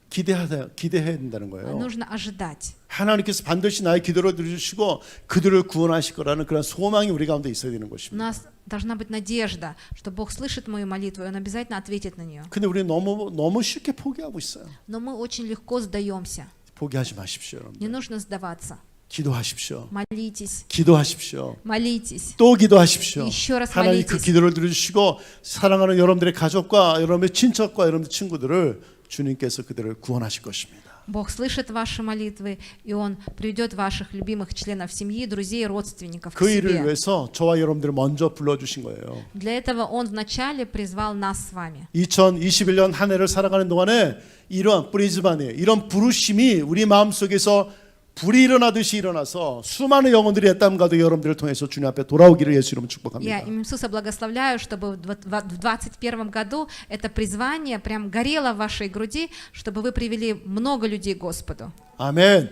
[SPEAKER 1] 기대해야 된다는 거예요.
[SPEAKER 2] Нужно ожидать.
[SPEAKER 1] 하나님께서 반드시 나의 기도를 들으시고 그들을 구원하실 거라는 그런 소망이 우리 가운데 있어야 되는
[SPEAKER 2] У
[SPEAKER 1] 것입니다.
[SPEAKER 2] нас должна быть надежда, что Бог слышит мою молитву, и Он обязательно ответит на нее.
[SPEAKER 1] 근데 우리는 너무 쉽게 포기하고 있어요.
[SPEAKER 2] Но мы очень легко сдаемся.
[SPEAKER 1] 포기하지 마십시오,
[SPEAKER 2] Не
[SPEAKER 1] 여러분들.
[SPEAKER 2] нужно сдаваться.
[SPEAKER 1] 기도하십시오.
[SPEAKER 2] Молитесь,
[SPEAKER 1] 기도하십시오.
[SPEAKER 2] молитесь.
[SPEAKER 1] 또 기도하십시오.
[SPEAKER 2] Еще раз
[SPEAKER 1] 하나님 그
[SPEAKER 2] молитесь.
[SPEAKER 1] 기도를 들어주시고 사랑하는 여러분들의 가족과 여러분의 친척과 여러분의 친구들을 주님께서 그들을 구원하실 것입니다.
[SPEAKER 2] Бог слышит ваши молитвы, и Он приведет ваших любимых членов семьи, друзей и родственников к
[SPEAKER 1] 그 일을
[SPEAKER 2] себе.
[SPEAKER 1] 위해서 저와 여러분들을 먼저 불러주신 거예요.
[SPEAKER 2] Для этого Он вначале призвал нас с вами.
[SPEAKER 1] 2021년 한 해를 살아가는 동안에 이런 브리즈반에 이런 부르심이 우리 마음속에서 불이 일어나듯이 일어나서 수많은 영혼들이 애땀가도 여러분들을 통해서 주님 앞에 돌아오기를 예수 이름으로
[SPEAKER 2] Я
[SPEAKER 1] 축복합니다.
[SPEAKER 2] имя Иисуса благословляю, чтобы в 2021 году это призвание прям горело в вашей груди, чтобы вы привели много людей к Господу.
[SPEAKER 1] 아멘.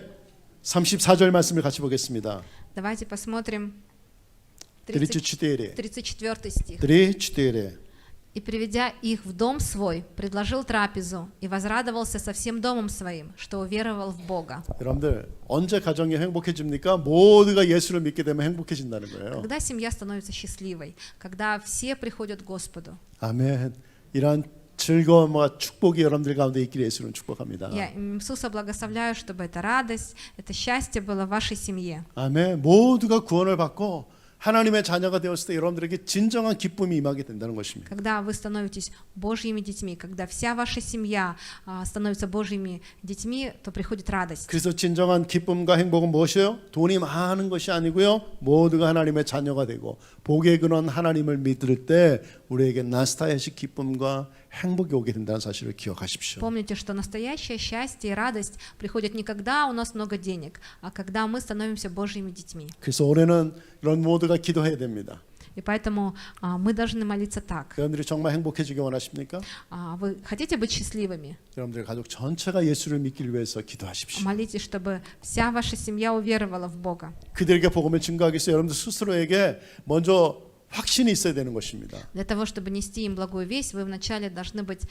[SPEAKER 1] 34절 말씀을 같이 보겠습니다.
[SPEAKER 2] Давайте посмотрим
[SPEAKER 1] 34.
[SPEAKER 2] 34 стих.
[SPEAKER 1] 34.
[SPEAKER 2] «И, приведя их в дом свой, предложил трапезу и возрадовался со всем домом своим, что уверовал в Бога».
[SPEAKER 1] 여러분들 언제 가정이 행복해집니까? 모두가 예수를 믿게 되면 행복해진다는 거예요.
[SPEAKER 2] Когда семья становится счастливой, когда все приходят к Господу.
[SPEAKER 1] 아멘. 이러한 즐거움과 축복이 여러분들 가운데 있기를 예수는 축복합니다.
[SPEAKER 2] Я имя Иисуса благословляю, чтобы эта радость, это счастье было в вашей семье.
[SPEAKER 1] 아멘. 모두가 구원을 받고 하나님의 자녀가 되었을 때 여러분들에게 진정한 기쁨이 임하게 된다는 것입니다.
[SPEAKER 2] Когда вы становитесь Божьими детьми, когда вся ваша семья становится Божьими детьми, то приходит радость.
[SPEAKER 1] 그래서 진정한 기쁨과 행복은 무엇이에요? 돈이 많은 것이 아니고요. 모두가 하나님의 자녀가 되고 복의 근원 하나님을 믿을 때 우리에게 나스타야식 기쁨과 행복이 오게 된다는 사실을 기억하십시오.
[SPEAKER 2] Помните, что настоящее счастье и радость приходят не когда у нас много денег, а когда мы становимся Божьими детьми.
[SPEAKER 1] 그래서 올해는 이런 모두가 기도해야 됩니다.
[SPEAKER 2] И поэтому мы должны молиться так.
[SPEAKER 1] 여러분들이 정말 행복해지기 원하십니까?
[SPEAKER 2] Вы хотите быть счастливыми?
[SPEAKER 1] 여러분들 가족 전체가 예수를 믿기 위해서 기도하십시오.
[SPEAKER 2] Молитесь, чтобы вся ваша семья уверовала в Бога.
[SPEAKER 1] 그들에게 복음을 증거하기 위해서 여러분들 스스로에게 먼저 확신이 있어야 되는 것입니다.
[SPEAKER 2] Для того, чтобы нести им благую весть, вы вначале должны быть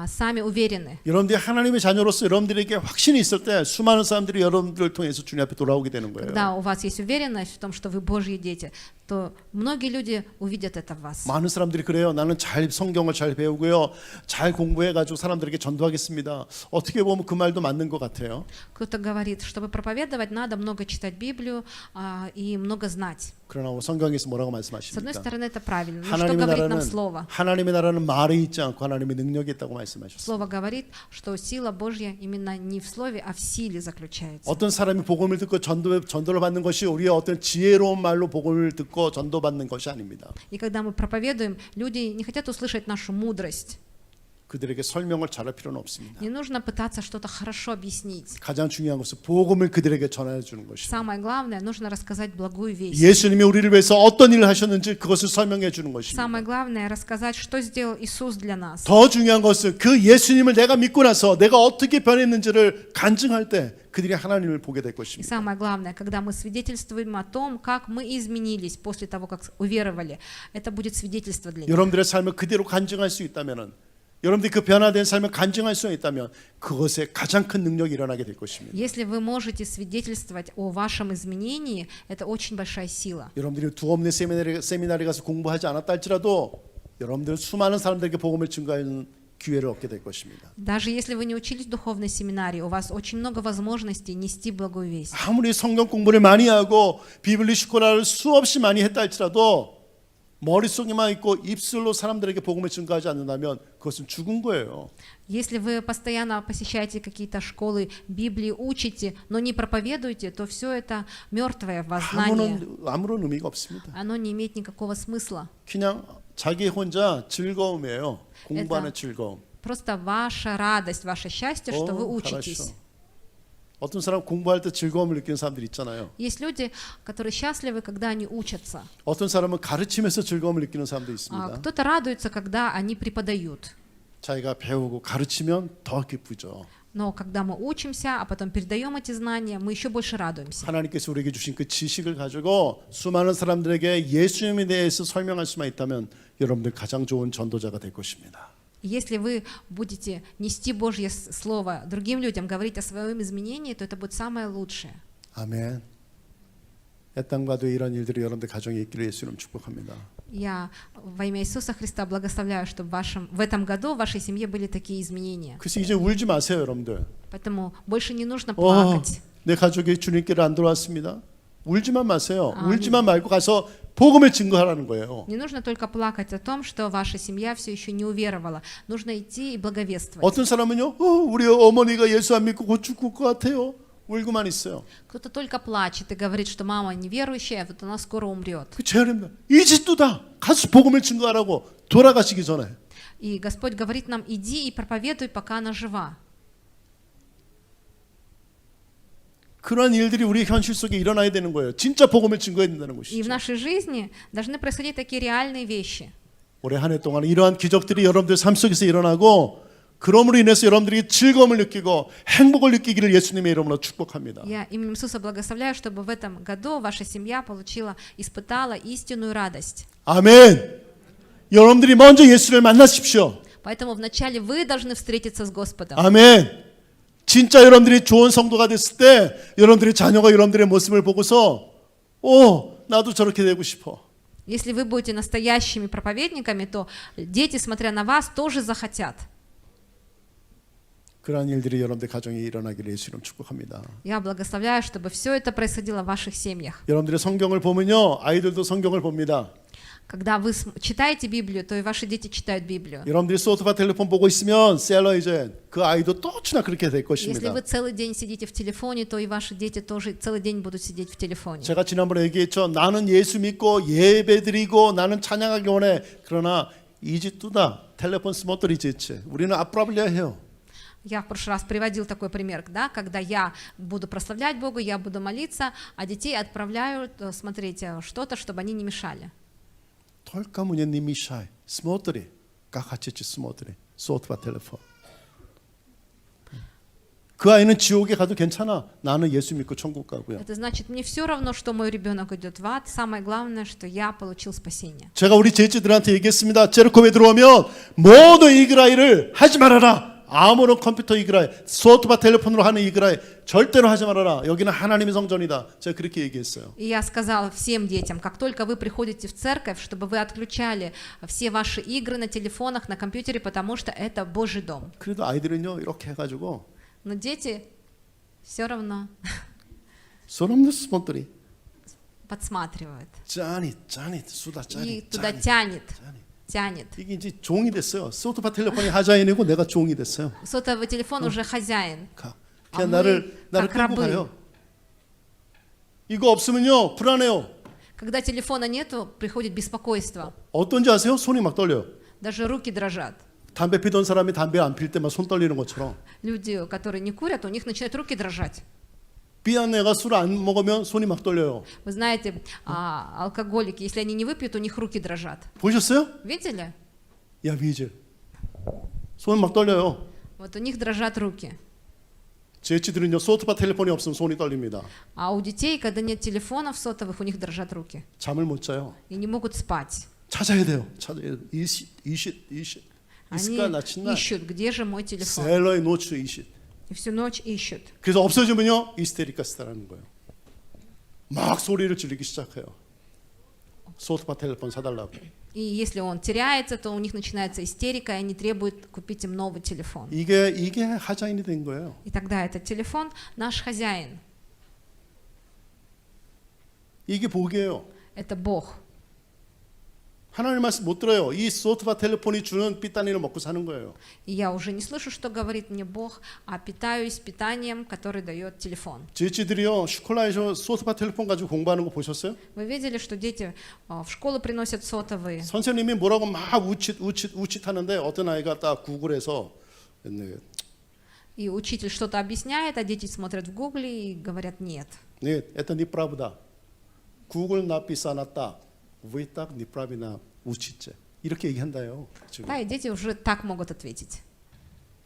[SPEAKER 2] сами уверены.
[SPEAKER 1] 여러분들이 하나님의 자녀로서 여러분들에게 확신이 있을 때 수많은 사람들이 여러분들을 통해서 주님 앞에 돌아오게 되는 거예요.
[SPEAKER 2] Когда у вас есть уверенность в том, что вы Божьи дети, то многие люди увидят это в вас.
[SPEAKER 1] 많은 사람들이 그래요. 나는 잘 성경을 잘 배우고요. 잘 공부해가지고 사람들에게 전도하겠습니다. 어떻게 보면 그 말도 맞는 것 같아요.
[SPEAKER 2] Кто-то говорит, чтобы проповедовать, надо много читать Библию и много знать.
[SPEAKER 1] 그러나 성경에서 뭐라고
[SPEAKER 2] С одной
[SPEAKER 1] 말씀하십니까?
[SPEAKER 2] стороны, это правильно. Но что говорит нам Слово?
[SPEAKER 1] 하나님의 나라는 말에 있지 않고 하나님의 능력이 있다고 말씀하셨어요.
[SPEAKER 2] Слово говорит, что сила Божья именно не в слове, а в силе заключается.
[SPEAKER 1] 어떤 사람이 복음을 듣고 전도를 받는 것이 우리의 어떤 지혜로운 말로 복음을 듣고 전도받는 것이 아닙니다.
[SPEAKER 2] И когда мы проповедуем, люди не хотят услышать нашу мудрость.
[SPEAKER 1] 그들에게 설명을 잘할 필요는 없습니다.
[SPEAKER 2] Не нужно пытаться что-то хорошо объяснить.
[SPEAKER 1] 가장 중요한 것은 복음을 그들에게 전해 주는 것입니다.
[SPEAKER 2] Самое главное, нужно рассказать благую весть.
[SPEAKER 1] 예수님이 우리를 위해서 어떤 일을 하셨는지 그것을 설명해 주는 것입니다.
[SPEAKER 2] Самое главное, рассказать, что сделал Иисус для нас.
[SPEAKER 1] 더 중요한 것은 그 예수님을 내가 믿고 나서 내가 어떻게 변했는지를 간증할 때 그들이 하나님을 보게 될
[SPEAKER 2] И
[SPEAKER 1] 것입니다.
[SPEAKER 2] самое главное, когда мы свидетельствуем о том, как мы изменились после того, как уверовали, это будет свидетельство для них.
[SPEAKER 1] 여러분들의 삶을 그대로 간증할 수 있다면은 여러분들이 그 변화된 삶을 간증할 수 있다면 그것에 가장 큰 능력이 일어나게 될 것입니다.
[SPEAKER 2] Если вы можете свидетельствовать о вашем изменении, это очень большая сила.
[SPEAKER 1] 여러분들이 두 없는 세미나리 가서 공부하지 않았다 할지라도 여러분들은 수많은 사람들에게 복음을 증거하는 기회를 얻게 될 것입니다.
[SPEAKER 2] Даже если вы не учились в духовной семинарии, у вас очень много возможностей нести благую весть.
[SPEAKER 1] 아무리 성경 공부를 많이 하고 비블리 슈코라를 수없이 많이 했다 할지라도 머릿속에만 있고 입술로 사람들에게 복음을 증거하지 않는다면 그것은 죽은 거예요.
[SPEAKER 2] Если вы постоянно посещаете какие-то школы, Библии учите, но не проповедуете, то все это мертвое воззнание.
[SPEAKER 1] 아무런 의미가 없습니다.
[SPEAKER 2] Оно не имеет никакого смысла.
[SPEAKER 1] 그냥 자기 혼자 즐거움이에요. 공부하는 즐거움.
[SPEAKER 2] Просто ваша радость, ваше счастье, что вы учитесь.
[SPEAKER 1] 어떤 사람 공부할 때 즐거움을 느끼는 사람들이 있잖아요.
[SPEAKER 2] Есть люди, которые счастливы, когда они учатся.
[SPEAKER 1] 어떤 사람은 가르치면서 즐거움을 느끼는 사람도 있습니다.
[SPEAKER 2] Кто-то радуется, когда они преподают.
[SPEAKER 1] 자기가 배우고 가르치면 더 기쁘죠.
[SPEAKER 2] Но когда мы учимся, а потом передаем эти знания, мы еще больше радуемся.
[SPEAKER 1] 하나님께서 우리에게 주신 그 지식을 가지고 수많은 사람들에게 예수님에 대해서 설명할 수만 있다면 여러분들 가장 좋은 전도자가 될 것입니다.
[SPEAKER 2] Если вы будете нести Божье Слово другим людям, говорить о своем изменении, то это будет самое лучшее.
[SPEAKER 1] 아멘. 이 땅과도 이런 일들이 여러분들 가정에 있기를 예수님 축복합니다.
[SPEAKER 2] Я во имя Иисуса Христа благословляю, чтобы в этом году в вашей семье были такие изменения.
[SPEAKER 1] 그래서 이제 울지 마세요, 여러분들.
[SPEAKER 2] Поэтому больше не нужно плакать.
[SPEAKER 1] 내 가족이 주님께를 안 돌아왔습니다. 울지만 마세요. 울지만 말고 가서 복음을 증거하라는 거예요.
[SPEAKER 2] Не нужно только плакать о том, что ваша семья все еще не уверовала. Нужно идти и благовествовать.
[SPEAKER 1] 어떤 사람은요, 우리 어머니가 예수 안 믿고 곧 죽을 것 같아요. 울고만 있어요.
[SPEAKER 2] Кто-то только плачет и говорит, что мама неверующая, вот она скоро умрет.
[SPEAKER 1] 그 죄인입니다. 이집트다. 가서 복음을 증거하라고 돌아가시기 전에.
[SPEAKER 2] И Господь говорит нам, иди и проповедуй, пока она жива.
[SPEAKER 1] 그러한 일들이 우리 현실 속에 일어나야 되는 거예요. 진짜 복음을 증거해야 된다는
[SPEAKER 2] И в
[SPEAKER 1] 것이죠.
[SPEAKER 2] нашей жизни должны происходить такие реальные вещи.
[SPEAKER 1] 올해 한 해 동안 이러한 기적들이 여러분들 삶 속에서 일어나고 그럼으로 인해서 여러분들이 즐거움을 느끼고 행복을 느끼기를 예수님의 이름으로 축복합니다.
[SPEAKER 2] Я именем Иисуса благословляю, чтобы в этом году ваша семья испытала истинную радость.
[SPEAKER 1] 아멘. 여러분들이 먼저 예수를 만나십시오.
[SPEAKER 2] Поэтому вначале вы должны встретиться с Господом.
[SPEAKER 1] 아멘. 진짜 여러분들이 좋은 성도가 됐을 때 여러분들의 자녀가 여러분들의 모습을 보고서 나도 저렇게 되고 싶어.
[SPEAKER 2] Если вы будете настоящими проповедниками, то дети, смотря на вас, тоже захотят.
[SPEAKER 1] 그러한 일들이 여러분들 가정에 일어나기를 예수 이름 축복합니다.
[SPEAKER 2] Я благословляю, чтобы все это происходило в ваших семьях.
[SPEAKER 1] 여러분들의 성경을 보면요, 아이들도 성경을 봅니다.
[SPEAKER 2] Когда вы читаете Библию, то и ваши дети читают Библию.
[SPEAKER 1] 여러분들이 소프트바 텔레폰 보고 있으면 셀러이젠 그 아이도 точно 그렇게 될
[SPEAKER 2] Если
[SPEAKER 1] 것입니다.
[SPEAKER 2] вы целый день сидите в телефоне, то и ваши дети тоже целый день будут сидеть в телефоне.
[SPEAKER 1] 제가 지난번에 얘기했죠. 나는 예수 믿고 예배드리고 나는 찬양하기 원해. 그러나 이집트다. 텔레폰 스모터리 제체. 우리는 아프라블리아 해요.
[SPEAKER 2] Я в прошлый раз приводил такой пример, да, когда я буду прославлять Бога, я буду молиться, а детей отправляю смотреть что-то, чтобы они не мешали.
[SPEAKER 1] Только мне не мешай. Смотри, как хотите смотри. 소프트바 텔레폰. 그 아이는 지옥에 가도 괜찮아. 나는 예수 믿고 천국 가고요.
[SPEAKER 2] Это значит, мне все равно, что мой ребенок идет в ад. Самое главное, что я получил спасение.
[SPEAKER 1] 제가 우리 제자들한테 얘기했습니다. 제르코에 들어오면 모든 이그라이를 하지 말아라. 아무런 컴퓨터 이그라이, 소프트바 텔레폰으로 하는 이그라이 절대로 하지 말아라. 여기는 하나님의 성전이다. 제가 그렇게 얘기했어요.
[SPEAKER 2] И я сказала всем детям, как только вы приходите в церковь, чтобы вы отключали все ваши игры на телефонах, на компьютере, потому что это Божий дом.
[SPEAKER 1] 그래도 아이들은요 이렇게 해가지고
[SPEAKER 2] Но дети все равно
[SPEAKER 1] 소름돋는 스폰들이
[SPEAKER 2] подсматривают.
[SPEAKER 1] 짠이 수다
[SPEAKER 2] И
[SPEAKER 1] 짠이
[SPEAKER 2] туда
[SPEAKER 1] 짠이.
[SPEAKER 2] тянет.
[SPEAKER 1] 이게 이제 종이 됐어요. 소프트바 텔레폰이 하자인이고 내가 종이 됐어요.
[SPEAKER 2] Сотовый телефон уже хозяин.
[SPEAKER 1] 그냥
[SPEAKER 2] 아,
[SPEAKER 1] 나를
[SPEAKER 2] как
[SPEAKER 1] 끌고
[SPEAKER 2] рабы.
[SPEAKER 1] 가요. 이거 없으면요 불안해요.
[SPEAKER 2] Когда телефона нету, приходит беспокойство.
[SPEAKER 1] 어떤지 아세요? 손이 막 떨려요.
[SPEAKER 2] Даже руки дрожат.
[SPEAKER 1] 담배 피던 사람이 담배 안 필 때만 손 떨리는 것처럼
[SPEAKER 2] Люди, которые не курят, у них начинают руки дрожать.
[SPEAKER 1] 삐한 애가 술 안 먹으면 손이 막 떨려요.
[SPEAKER 2] Вы знаете, алкоголики, если они не выпьют, у них руки дрожат.
[SPEAKER 1] 보셨어요?
[SPEAKER 2] Видели?
[SPEAKER 1] 야 비질. 손 막 떨려요.
[SPEAKER 2] Вот у них дрожат руки.
[SPEAKER 1] 제 애치들은요 소프트바 텔레폰이 없으면 손이 떨립니다.
[SPEAKER 2] А у детей, когда нет телефонов сотовых, у них дрожат руки.
[SPEAKER 1] 잠을 못 자요.
[SPEAKER 2] И не могут спать.
[SPEAKER 1] 찾아야 돼요. 찾아야 돼요. 이십.
[SPEAKER 2] Они
[SPEAKER 1] 있을까 나친날.
[SPEAKER 2] ищут, где же мой телефон.
[SPEAKER 1] 셀러의 노출 이십.
[SPEAKER 2] И всю ночь ищут.
[SPEAKER 1] 그래서 없어지면요 이스테리카스라는 거예요. 막 소리를 지르기 시작해요. 소프트바 텔레폰 사달라고.
[SPEAKER 2] И если он теряется, то у них начинается истерика, и они требуют купить им новый телефон.
[SPEAKER 1] 이게 하자인이 된 거예요.
[SPEAKER 2] И тогда этот телефон наш хозяин.
[SPEAKER 1] 이게 복이에요.
[SPEAKER 2] Это Бог.
[SPEAKER 1] 하나님 말씀 못 들어요. 이 소프트바 텔레폰이 주는 삐따니를 먹고 사는 거예요.
[SPEAKER 2] И я уже не слышу, что говорит мне Бог, а питаюсь питанием, который дает телефон.
[SPEAKER 1] 제 애치들이요 슈콜라에서 소프트바 텔레폰 가지고 공부하는 거 보셨어요?
[SPEAKER 2] Вы видели, что дети в школу приносят сотовые?
[SPEAKER 1] 선생님이 뭐라고 막 우칫하는데 어떤 아이가 딱 구글에서
[SPEAKER 2] И учитель что-то объясняет, а дети смотрят в гугле и говорят нет.
[SPEAKER 1] 네, это неправда. 구글 написано вы так неправильно учите. 이렇게 얘기한다요. 지금.
[SPEAKER 2] Да, и дети уже так могут ответить.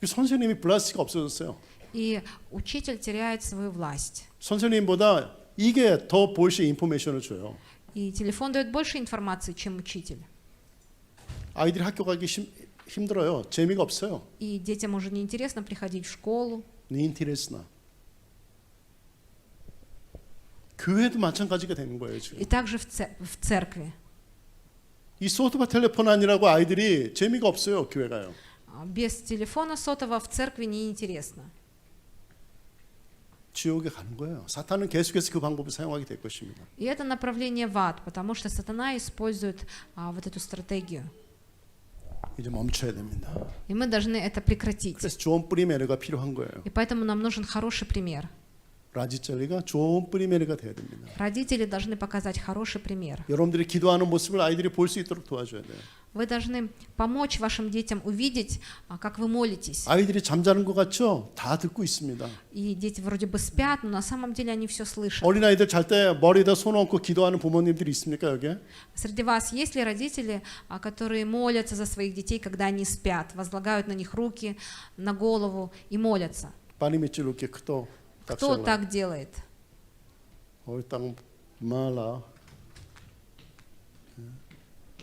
[SPEAKER 1] 선생님이 블라스가 없어졌어요.
[SPEAKER 2] И учитель теряет свою власть.
[SPEAKER 1] 선생님보다 이게 더 больше 인포메이션을 줘요.
[SPEAKER 2] И телефон дает больше информации, чем учитель.
[SPEAKER 1] 아이들이 학교 가기 힘들어요. 재미가 없어요.
[SPEAKER 2] И детям уже неинтересно приходить в школу.
[SPEAKER 1] 네 인터레스나. 교회도 마찬가지가 되는 거예요 지금.
[SPEAKER 2] И также в церкви.
[SPEAKER 1] 이 소프트바 텔레폰 아니라고 아이들이 재미가 없어요 교회 가요.
[SPEAKER 2] Без телефона сотового в церкви неинтересно.
[SPEAKER 1] 지옥에 가는 거예요. 사탄은 계속해서 그 방법을 사용하게 될 것입니다.
[SPEAKER 2] И это направление в ад, потому что сатана использует вот эту стратегию.
[SPEAKER 1] 이제 멈춰야 됩니다.
[SPEAKER 2] И мы должны это прекратить.
[SPEAKER 1] 그래서 좋은 뿌리 매너가 필요한 거예요.
[SPEAKER 2] И поэтому нам нужен хороший пример.
[SPEAKER 1] 라지젤리가 좋은 뿌리 매너가 돼야 됩니다.
[SPEAKER 2] Родители должны показать хороший пример.
[SPEAKER 1] 여러분들이 기도하는 모습을 아이들이 볼 수 있도록 도와줘야 돼요.
[SPEAKER 2] Вы должны помочь вашим детям увидеть, как вы молитесь.
[SPEAKER 1] 아이들이 잠자는 것 같죠? 다 듣고 있습니다.
[SPEAKER 2] И дети вроде бы спят, но на самом деле они все слышат.
[SPEAKER 1] 어린아이들 잘 때 머리에다 손 얹고 기도하는 부모님들이 있습니까 여기?
[SPEAKER 2] Среди вас есть ли родители, которые молятся за своих детей, когда они спят, возлагают на них руки, на голову и молятся?
[SPEAKER 1] 빠니미치 이렇게 크도
[SPEAKER 2] Кто так делает?
[SPEAKER 1] 땅 말라.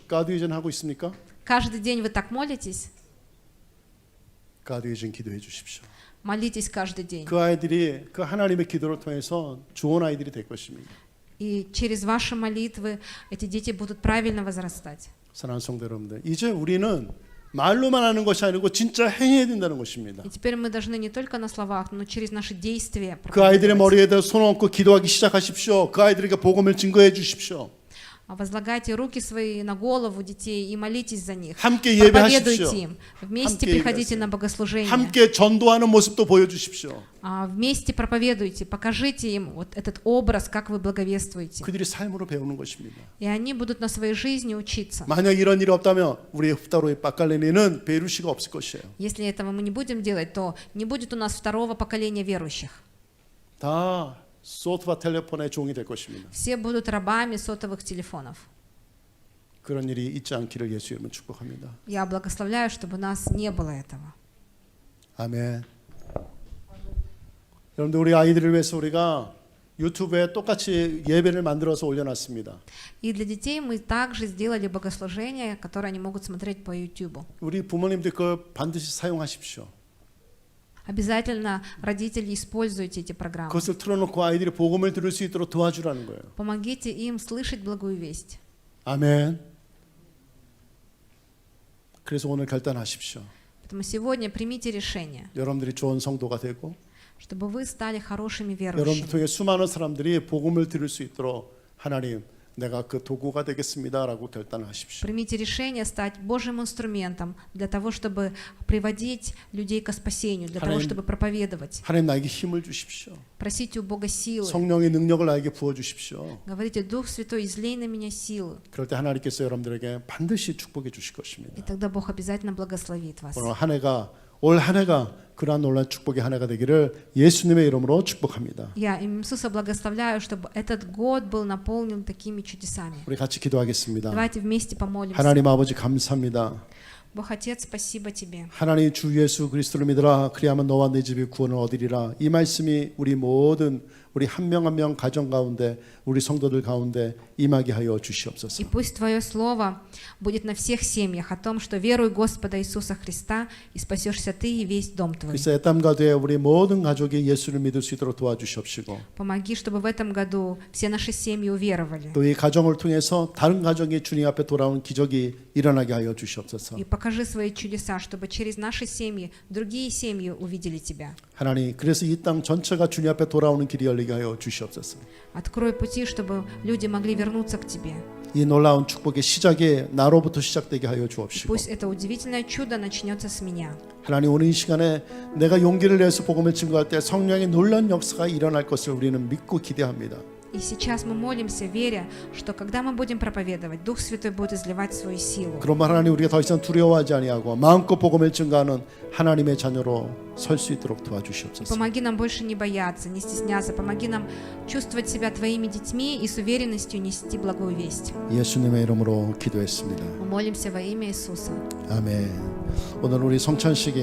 [SPEAKER 1] 가드위전 하고 있습니까?
[SPEAKER 2] Каждый день вы так молитесь?
[SPEAKER 1] 가드위전 기도해 주십시오.
[SPEAKER 2] Молитесь каждый день.
[SPEAKER 1] 그 아이들이 그 하나님의 기도를 통해서 좋은 아이들이 될 것입니다.
[SPEAKER 2] И через ваши молитвы эти дети будут правильно возрастать.
[SPEAKER 1] 사랑하는 성도 여러분들, 이제 우리는 말로만 하는 것이 아니고 진짜 행해야 된다는 것입니다.
[SPEAKER 2] И теперь мы должны не только на словах, но через наши действия
[SPEAKER 1] 그 아이들의
[SPEAKER 2] проповедовать.
[SPEAKER 1] 머리에다 손 얹고 기도하기 시작하십시오. 그 아이들에게 복음을 증거해 주십시오.
[SPEAKER 2] Возлагайте руки свои на голову детей и молитесь за них.
[SPEAKER 1] 함께
[SPEAKER 2] Проповедуйте
[SPEAKER 1] 예배하십시오.
[SPEAKER 2] им. Вместе
[SPEAKER 1] 함께
[SPEAKER 2] приходите
[SPEAKER 1] 예배하세요.
[SPEAKER 2] на богослужение.
[SPEAKER 1] 함께 전도하는 모습도 보여주십시오.
[SPEAKER 2] Вместе проповедуйте. Покажите им вот этот образ, как вы благовествуете.
[SPEAKER 1] 그들이 삶으로 배우는 것입니다.
[SPEAKER 2] И они будут на своей жизни учиться.
[SPEAKER 1] 만약 이런 일이 없다면 우리 흡다로의 빡갈레니는 베루시가 없을 것이에요.
[SPEAKER 2] Если этого мы не будем делать, то не будет у нас второго поколения верующих.
[SPEAKER 1] 다 소프트와 텔레폰의 종이 될 것입니다.
[SPEAKER 2] Все будут рабами сотовых телефонов.
[SPEAKER 1] 그런 일이 있지 않기를 예수 이름으로 축복합니다.
[SPEAKER 2] Я благословляю, чтобы у нас не было этого.
[SPEAKER 1] 아멘. 여러분들 우리 아이들을 위해서 우리가 유튜브에 똑같이 예배를 만들어서 올려놨습니다.
[SPEAKER 2] И для детей мы также сделали богослужение, которое они могут смотреть по YouTube.
[SPEAKER 1] 우리 부모님들 그걸 반드시 사용하십시오.
[SPEAKER 2] Обязательно, родители, используйте эти программы.
[SPEAKER 1] 그것을 틀어놓고 아이들이 복음을 들을 수 있도록 도와주라는 거예요.
[SPEAKER 2] Помогите им слышать благую весть.
[SPEAKER 1] 아멘. 그래서 오늘 결단하십시오.
[SPEAKER 2] Поэтому сегодня примите решение,
[SPEAKER 1] 여러분들이 좋은 성도가 되고
[SPEAKER 2] чтобы вы стали хорошими
[SPEAKER 1] 여러분들
[SPEAKER 2] верующими.
[SPEAKER 1] 통해 수많은 사람들이 복음을 들을 수 있도록 하나님 내가 그 도구가 되겠습니다라고 결단을 하십시오.
[SPEAKER 2] Примите решение стать Божьим инструментом для того, чтобы приводить людей ко спасению, для того, чтобы проповедовать.
[SPEAKER 1] 하나님 나에게 힘을 주십시오.
[SPEAKER 2] Просите у Бога силы.
[SPEAKER 1] 성령의 능력을 나에게 부어 주십시오.
[SPEAKER 2] Говорите: Дух Святой, излей на меня силы.
[SPEAKER 1] 그럴 때 하나님께서 여러분들에게 반드시 축복해 주실
[SPEAKER 2] И
[SPEAKER 1] 것입니다.
[SPEAKER 2] тогда Бог обязательно благословит вас.
[SPEAKER 1] 올 한 해가 그러한 놀라운 축복의 한 해가 되기를 예수님의 이름으로 축복합니다.
[SPEAKER 2] Я им Иисуса благословляю, чтобы этот год был наполнен такими чудесами.
[SPEAKER 1] 우리 같이 기도하겠습니다.
[SPEAKER 2] Давайте вместе помолимся.
[SPEAKER 1] 하나님 아버지 감사합니다.
[SPEAKER 2] Бог Отец, спасибо Тебе.
[SPEAKER 1] 하나님 주 예수 그리스도를 믿으라 그리하면 너와 내 집이 구원을 얻으리라. 이 말씀이 우리 모든 우리 한 명 한 명 가정 가운데 우리 성도들 가운데 임하게 하여 주시옵소서.
[SPEAKER 2] И пусть Твое Слово будет на всех семьях о том, что веруй Господа Иисуса Христа, и спасешься Ты и весь дом Твой.
[SPEAKER 1] 그래서 애땀과 되어 우리 모든 가족이 예수를 믿을 수 있도록 도와주시옵시고
[SPEAKER 2] Помоги, чтобы в этом году все наши семьи уверовали.
[SPEAKER 1] 또 이 가정을 통해서 다른 가정이 주님 앞에 돌아온 기적이 일어나게 하여 주시옵소서.
[SPEAKER 2] И покажи свои чудеса, чтобы через наши семьи другие семьи увидели Тебя.
[SPEAKER 1] 하나님 그래서 이 땅 전체가 주님 앞에 돌아오는 길이 열리게 하여 주시옵소서.
[SPEAKER 2] Открой пути, чтобы люди могли вернуться к Тебе.
[SPEAKER 1] 이 놀라운 축복의 시작이 나로부터 시작되게 하여
[SPEAKER 2] И
[SPEAKER 1] 주옵시고
[SPEAKER 2] пусть это удивительное чудо начнется с меня.
[SPEAKER 1] 하나님 오늘 이 시간에 내가 용기를 내서 복음을 증거할 때 성령의 놀라운 역사가 일어날 것을 우리는 믿고 기대합니다.
[SPEAKER 2] И сейчас мы молимся, веря, что когда мы будем проповедовать, Дух Святой будет изливать свою силу.
[SPEAKER 1] 그러면 하나님 우리가 더 이상 두려워하지 아니하고 마음껏 복음을 증거하는 하나님의 자녀로 설 수 있도록 도와주시옵소서.
[SPEAKER 2] Помоги нам больше не бояться, не стесняться. Помоги нам чувствовать себя Твоими детьми и с уверенностью нести благую весть.
[SPEAKER 1] 예수님의 이름으로 기도했습니다.
[SPEAKER 2] Мы молимся во имя Иисуса.
[SPEAKER 1] 아멘. 오늘 우리 성찬식에